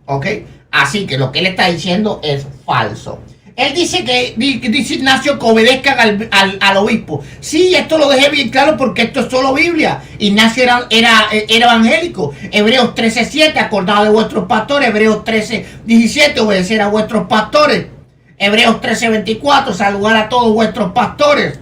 ¿Ok? Así que lo que él está diciendo es falso. Él dice dice Ignacio que obedezcan al obispo. Sí, esto lo dejé bien claro porque esto es solo Biblia. Ignacio era evangélico. Hebreos 13:7, acordado de vuestros pastores. Hebreos 13:17, obedecer a vuestros pastores. Hebreos 13:24, saludar a todos vuestros pastores.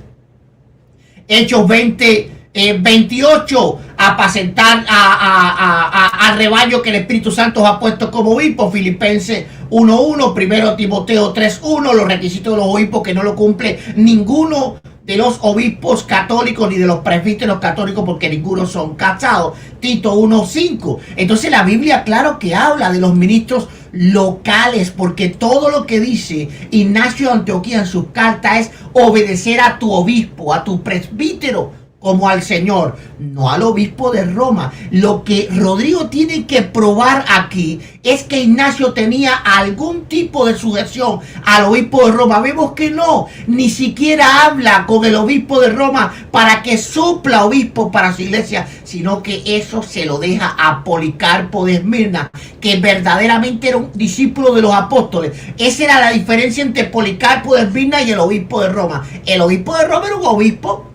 Hechos 20:28, apacentar al rebaño que el Espíritu Santo os ha puesto como obispo. Filipenses 1:1, primero Timoteo 3:1, los requisitos de los obispos que no lo cumple ninguno de los obispos católicos ni de los presbíteros católicos porque ninguno son casados. Tito 1:5. Entonces la Biblia claro que habla de los ministros locales, porque todo lo que dice Ignacio de Antioquía en sus cartas es obedecer a tu obispo, a tu presbítero, como al Señor, no al obispo de Roma. Lo que Rodrigo tiene que probar aquí es que Ignacio tenía algún tipo de sujeción al obispo de Roma. Vemos que no, ni siquiera habla con el obispo de Roma para que supla obispo para su iglesia, sino que eso se lo deja a Policarpo de Esmirna, que verdaderamente era un discípulo de los apóstoles. Esa era la diferencia entre Policarpo de Esmirna y el obispo de Roma. El obispo de Roma era un obispo,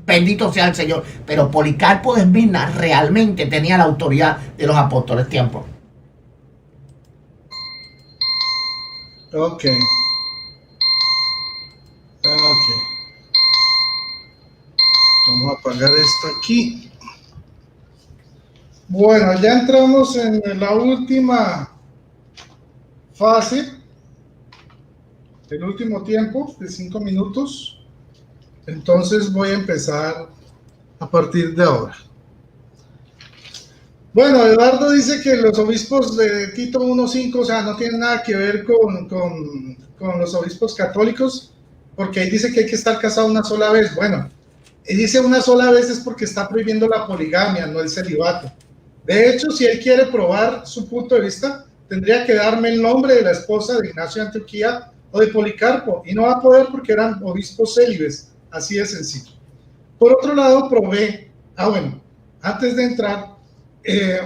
bendito sea el Señor, pero Policarpo de Esmirna realmente tenía la autoridad de los apóstoles. Tiempo. Ok. Vamos a apagar esto aquí. Bueno, ya entramos en la última fase, el último tiempo de 5 minutos. Entonces voy a empezar a partir de ahora. Bueno, Eduardo dice que los obispos de Tito 1:5, o sea, no tienen nada que ver con los obispos católicos, porque ahí dice que hay que estar casado una sola vez. Bueno, y dice una sola vez es porque está prohibiendo la poligamia, no el celibato. De hecho, si él quiere probar su punto de vista, tendría que darme el nombre de la esposa de Ignacio de Antioquía o de Policarpo, y no va a poder porque eran obispos célibes. Así de sencillo. Por otro lado, probé, bueno, antes de entrar,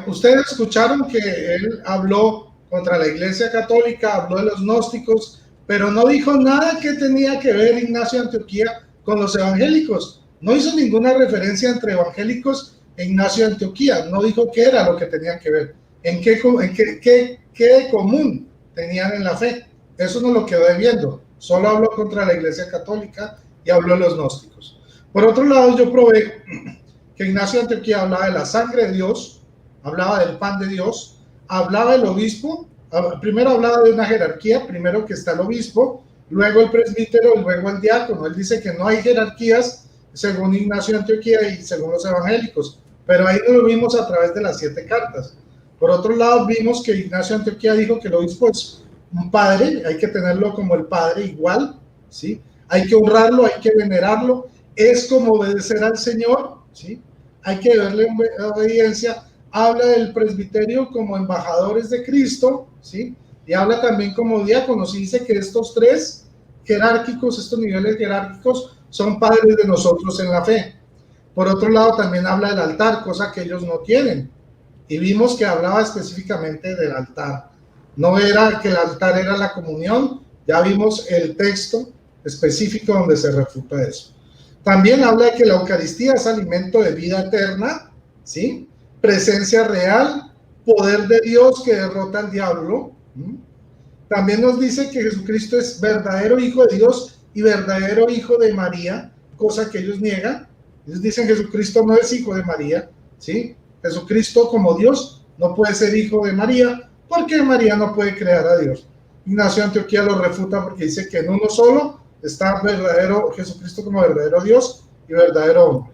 ustedes escucharon que él habló contra la Iglesia Católica, habló de los gnósticos, pero no dijo nada que tenía que ver Ignacio de Antioquía con los evangélicos. No hizo ninguna referencia entre evangélicos e Ignacio de Antioquía. No dijo qué era lo que tenían que ver, en qué de común tenían en la fe. Eso no lo quedó debiendo. Solo habló contra la Iglesia Católica y habló de los gnósticos. Por otro lado, yo probé que Ignacio de Antioquía hablaba de la sangre de Dios, hablaba del pan de Dios, hablaba del obispo, primero hablaba de una jerarquía, primero que está el obispo, luego el presbítero y luego el diácono. Él dice que no hay jerarquías según Ignacio de Antioquía y según los evangélicos, pero ahí lo vimos a través de las 7 cartas. Por otro lado, vimos que Ignacio de Antioquía dijo que el obispo es un padre, hay que tenerlo como el padre igual, ¿sí? Hay que honrarlo, hay que venerarlo, es como obedecer al Señor, ¿sí? Hay que darle obediencia. Habla del presbiterio como embajadores de Cristo, ¿sí? Y habla también como diáconos, y dice que estos 3 jerárquicos, estos niveles jerárquicos, son padres de nosotros en la fe. Por otro lado, también habla del altar, cosa que ellos no tienen, y vimos que hablaba específicamente del altar. No era que el altar era la comunión, ya vimos el texto específico donde se refuta eso. También habla de que la Eucaristía es alimento de vida eterna, ¿sí? Presencia real, poder de Dios que derrota al diablo, ¿sí? También nos dice que Jesucristo es verdadero Hijo de Dios y verdadero Hijo de María, cosa que ellos niegan. Ellos dicen que Jesucristo no es hijo de María, ¿sí? Jesucristo como Dios no puede ser hijo de María porque María no puede crear a Dios. Ignacio de Antioquía lo refuta porque dice que en uno solo está verdadero Jesucristo como verdadero Dios y verdadero hombre.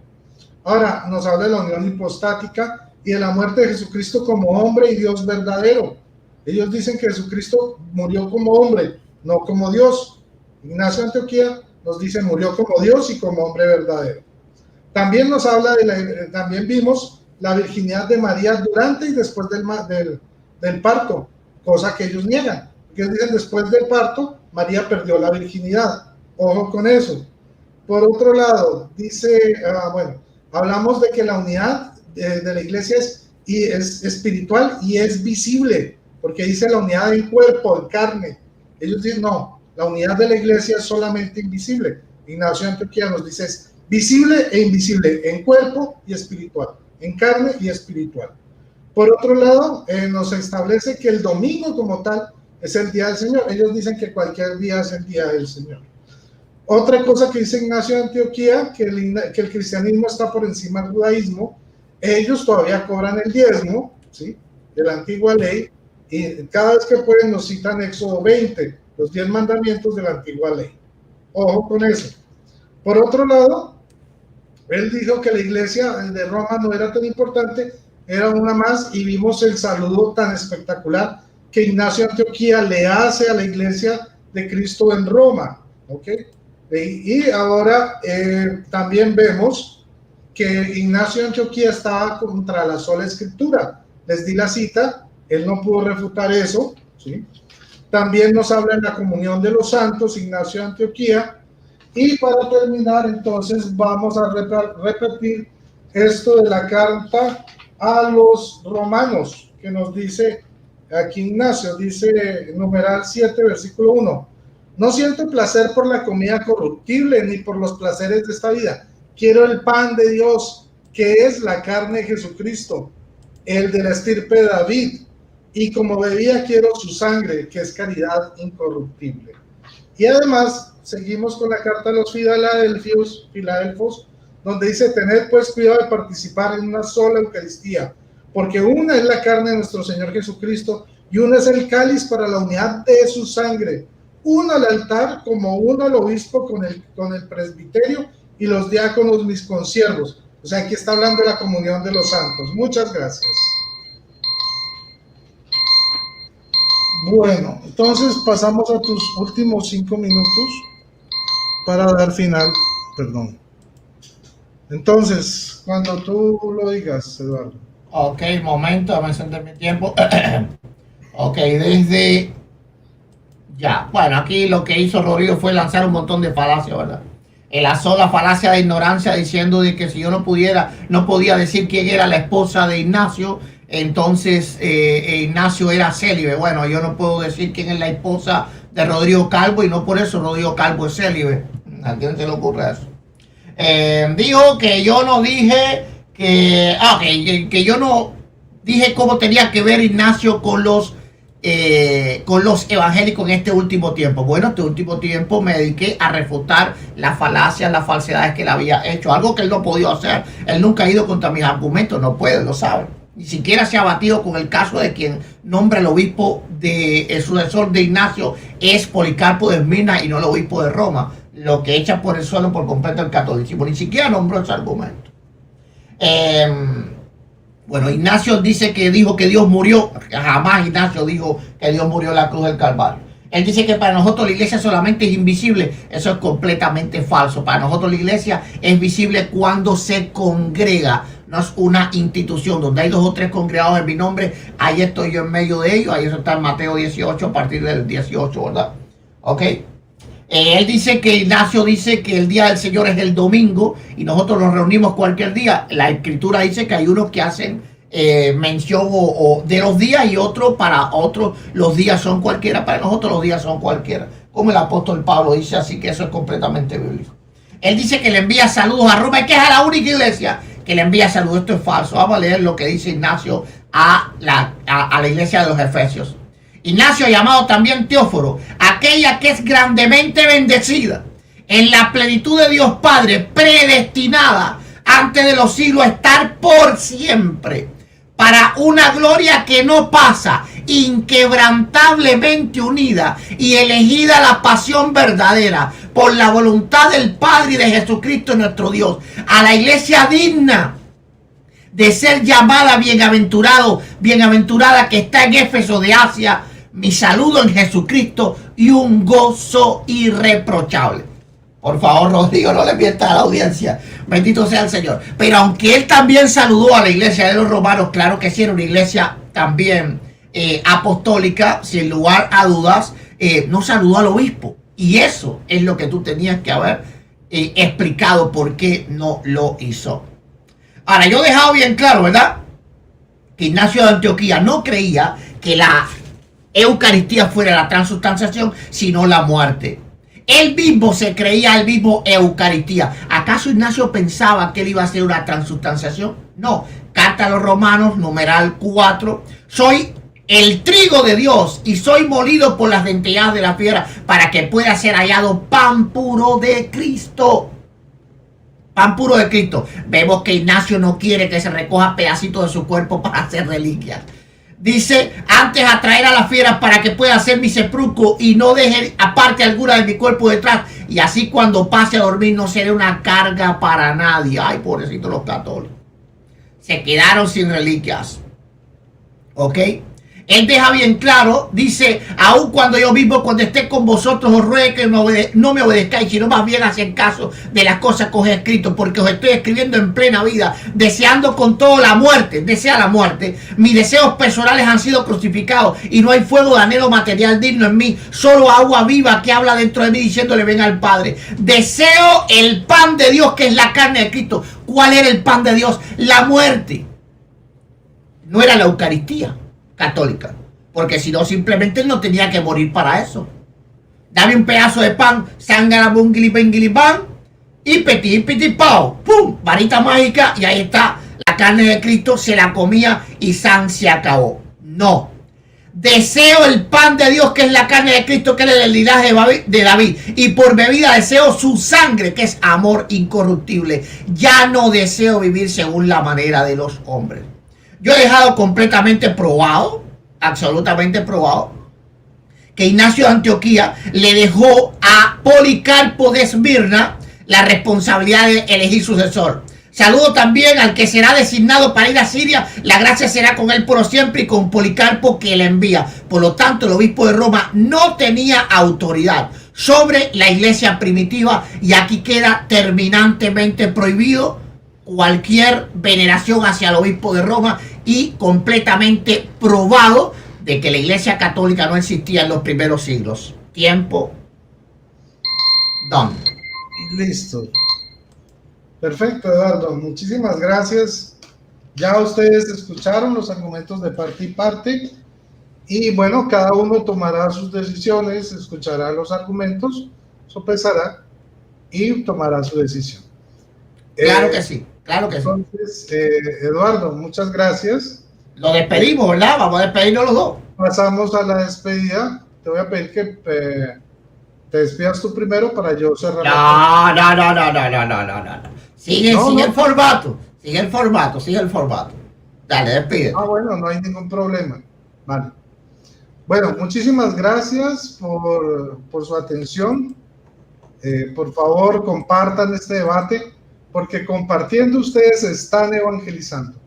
Ahora nos habla de la unión hipostática y de la muerte de Jesucristo como hombre y Dios verdadero. Ellos dicen que Jesucristo murió como hombre, no como Dios. Ignacio de Antioquía nos dice murió como Dios y como hombre verdadero. También nos habla también vimos la virginidad de María durante y después del parto, cosa que ellos niegan. Que dicen después del parto María perdió la virginidad. Ojo con eso. Por otro lado, dice, hablamos de que la unidad de la iglesia es espiritual y es visible, porque dice la unidad del cuerpo, en carne. Ellos dicen, no, la unidad de la iglesia es solamente invisible. Ignacio de Antioquía nos dice, es visible e invisible, en cuerpo y espiritual, en carne y espiritual. Por otro lado, nos establece que el domingo como tal es el día del Señor. Ellos dicen que cualquier día es el día del Señor. Otra cosa que dice Ignacio de Antioquía, que el cristianismo está por encima del judaísmo. Ellos todavía cobran el diezmo, ¿sí?, de la antigua ley, y cada vez que pueden nos citan Éxodo 20, los 10 mandamientos de la antigua ley. Ojo con eso. Por otro lado, él dijo que la iglesia de Roma no era tan importante, era una más, y vimos el saludo tan espectacular que Ignacio de Antioquía le hace a la iglesia de Cristo en Roma, ¿ok? Y ahora también vemos que Ignacio de Antioquía estaba contra la sola escritura. Les di la cita, él no pudo refutar eso, ¿sí? También nos habla en la comunión de los santos, Ignacio de Antioquía. Y para terminar, entonces, vamos a repetir esto de la carta a los romanos, que nos dice aquí Ignacio, dice numeral 7, versículo 1. No siento placer por la comida corruptible, ni por los placeres de esta vida. Quiero el pan de Dios, que es la carne de Jesucristo, el de la estirpe de David, y como bebida quiero su sangre, que es caridad incorruptible. Y además, seguimos con la carta a los Filadelfos, donde dice, tened pues cuidado de participar en una sola Eucaristía, porque una es la carne de nuestro Señor Jesucristo, y una es el cáliz para la unidad de su sangre, uno al altar, como uno al obispo con el presbiterio, y los diáconos mis consiervos. O sea, aquí está hablando de la comunión de los santos. Muchas gracias. Bueno, entonces pasamos a tus últimos 5 minutos para dar final. Perdón. Entonces, cuando tú lo digas, Eduardo. Ok, momento, vamos a encender mi tiempo. Ok, desde ya. Bueno, aquí lo que hizo Rodrigo fue lanzar un montón de falacias, ¿verdad? Él lanzó la falacia de ignorancia diciendo de que si yo no podía decir quién era la esposa de Ignacio, entonces Ignacio era célibe. Bueno, yo no puedo decir quién es la esposa de Rodrigo Calvo y no por eso Rodrigo Calvo es célibe. ¿A quién se le ocurre eso? Dijo que yo no dije que yo no dije cómo tenía que ver Ignacio con los evangélicos en este último tiempo. Bueno, este último tiempo me dediqué a refutar las falacias, las falsedades que él había hecho, algo que él no podía hacer. Él nunca ha ido contra mis argumentos, no puede, lo sabe. Ni siquiera se ha batido con el caso de quien nombra el obispo el sucesor de Ignacio es Policarpo de Esmirna y no el obispo de Roma, lo que echa por el suelo por completo el catolicismo. Ni siquiera nombró ese argumento. Bueno, Ignacio dijo que Dios murió. Jamás Ignacio dijo que Dios murió en la cruz del Calvario. Él dice que para nosotros la iglesia solamente es invisible. Eso es completamente falso. Para nosotros la iglesia es visible cuando se congrega. No es una institución donde hay 2 o 3 congregados en mi nombre. Ahí estoy yo en medio de ellos. Ahí eso está en Mateo 18 a partir del 18, ¿verdad? Ok. Él dice que Ignacio dice que el día del Señor es el domingo y nosotros nos reunimos cualquier día. La escritura dice que hay unos que hacen mención de los días y otros para otros los días son cualquiera. Para nosotros los días son cualquiera. Como el apóstol Pablo dice, así que eso es completamente bíblico. Él dice que le envía saludos a Roma y que es a la única iglesia que le envía saludos. Esto es falso. Vamos a leer lo que dice Ignacio a la iglesia de los Efesios. Ignacio, llamado también Teóforo, aquella que es grandemente bendecida en la plenitud de Dios Padre, predestinada antes de los siglos a estar por siempre, para una gloria que no pasa, inquebrantablemente unida y elegida a la pasión verdadera, por la voluntad del Padre y de Jesucristo nuestro Dios, a la iglesia digna de ser llamada bienaventurada que está en Éfeso de Asia, mi saludo en Jesucristo y un gozo irreprochable. Por favor, Rodrigo, no le mientas a la audiencia. Bendito sea el Señor. Pero aunque él también saludó a la iglesia de los romanos, claro que sí, era una iglesia también apostólica, sin lugar a dudas, no saludó al obispo. Y eso es lo que tú tenías que haber explicado por qué no lo hizo. Ahora, yo he dejado bien claro, ¿verdad?, que Ignacio de Antioquía no creía que la Eucaristía fuera la transubstanciación, sino la muerte. Él mismo se creía el mismo Eucaristía. ¿Acaso Ignacio pensaba que él iba a hacer una transubstanciación? No. Carta a los Romanos, numeral 4. Soy el trigo de Dios y soy molido por las dentelladas de la piedra para que pueda ser hallado pan puro de Cristo. Pan puro de Cristo. Vemos que Ignacio no quiere que se recoja pedacitos de su cuerpo para hacer reliquias. Dice, antes atraer a las fieras para que pueda hacer mi sepulcro y no deje aparte alguna de mi cuerpo detrás. Y así cuando pase a dormir no seré una carga para nadie. Ay, pobrecitos los católicos. Se quedaron sin reliquias. ¿Ok? Él deja bien claro, dice, aun cuando yo vivo, cuando esté con vosotros, os ruego que no me obedezcáis, sino más bien hacen caso de las cosas que os he escrito, porque os estoy escribiendo en plena vida, deseando con todo la muerte, desea la muerte. Mis deseos personales han sido crucificados y no hay fuego de anhelo material digno en mí, solo agua viva que habla dentro de mí diciéndole ven al Padre. Deseo el pan de Dios, que es la carne de Cristo. ¿Cuál era el pan de Dios? La muerte. No era la Eucaristía católica, porque si no simplemente él no tenía que morir para eso. Dame un pedazo de pan, sangarabun gilipán y petit pao, pum, varita mágica y ahí está la carne de Cristo, se la comía y san se acabó. No, deseo el pan de Dios, que es la carne de Cristo, que es el linaje de David, y por bebida deseo su sangre, que es amor incorruptible. Ya no deseo vivir según la manera de los hombres. Yo he dejado completamente probado, absolutamente probado, que Ignacio de Antioquía le dejó a Policarpo de Esmirna la responsabilidad de elegir sucesor. Saludo también al que será designado para ir a Siria. La gracia será con él por siempre y con Policarpo que le envía. Por lo tanto, el obispo de Roma no tenía autoridad sobre la iglesia primitiva y aquí queda terminantemente prohibido cualquier veneración hacia el obispo de Roma y completamente probado de que la iglesia católica no existía en los primeros siglos. Tiempo. Done. Listo. Perfecto, Eduardo. Muchísimas gracias. Ya ustedes escucharon los argumentos de parte y parte. Y bueno, cada uno tomará sus decisiones, escuchará los argumentos, sopesará y tomará su decisión. Claro que sí, claro que entonces, sí. Eduardo, muchas gracias. Lo despedimos, ¿verdad? Vamos a despedirnos los dos. Pasamos a la despedida. Te voy a pedir que te despidas tú primero para yo cerrar. No. Sigue el formato. Sigue el formato. Dale, despide. Bueno, no hay ningún problema. Vale. Bueno, muchísimas gracias por su atención. Por favor, compartan este debate, porque compartiendo ustedes están evangelizando.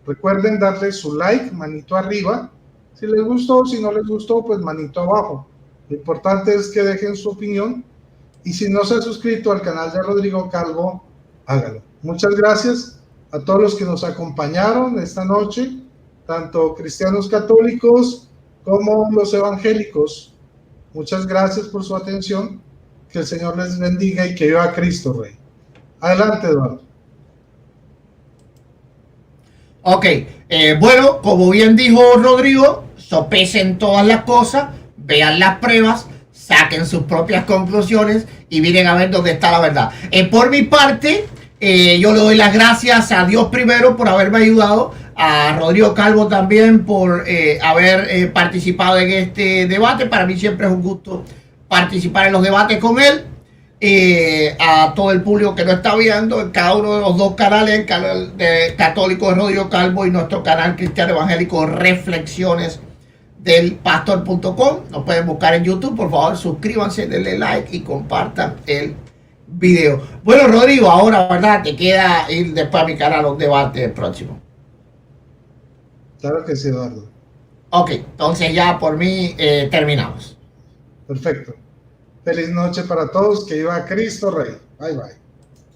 Recuerden darle su like, manito arriba. Si les gustó, si no les gustó, pues manito abajo. Lo importante es que dejen su opinión. Y si no se ha suscrito al canal de Rodrigo Calvo, hágalo. Muchas gracias a todos los que nos acompañaron esta noche, tanto cristianos católicos como los evangélicos. Muchas gracias por su atención. Que el Señor les bendiga y que viva Cristo Rey. Adelante, Eduardo. Ok, bueno, como bien dijo Rodrigo, sopesen todas las cosas, vean las pruebas, saquen sus propias conclusiones y miren a ver dónde está la verdad. Por mi parte, yo le doy las gracias a Dios primero por haberme ayudado A Rodrigo Calvo también por haber participado en este debate. Para mí siempre es un gusto participar en los debates con él. A todo el público que nos está viendo en cada uno de los dos canales, el canal de Católico de Rodrigo Calvo y nuestro canal Cristiano Evangélico Reflexiones del Pastor.com. Nos pueden buscar en YouTube. Por favor, suscríbanse, denle like y compartan el video. Bueno, Rodrigo, ahora, ¿verdad? Te queda ir después a mi canal a un debate próximo. Claro que sí, Eduardo. Ok, entonces ya por mí terminamos. Perfecto. Feliz noche para todos. Que viva Cristo Rey. Bye, bye.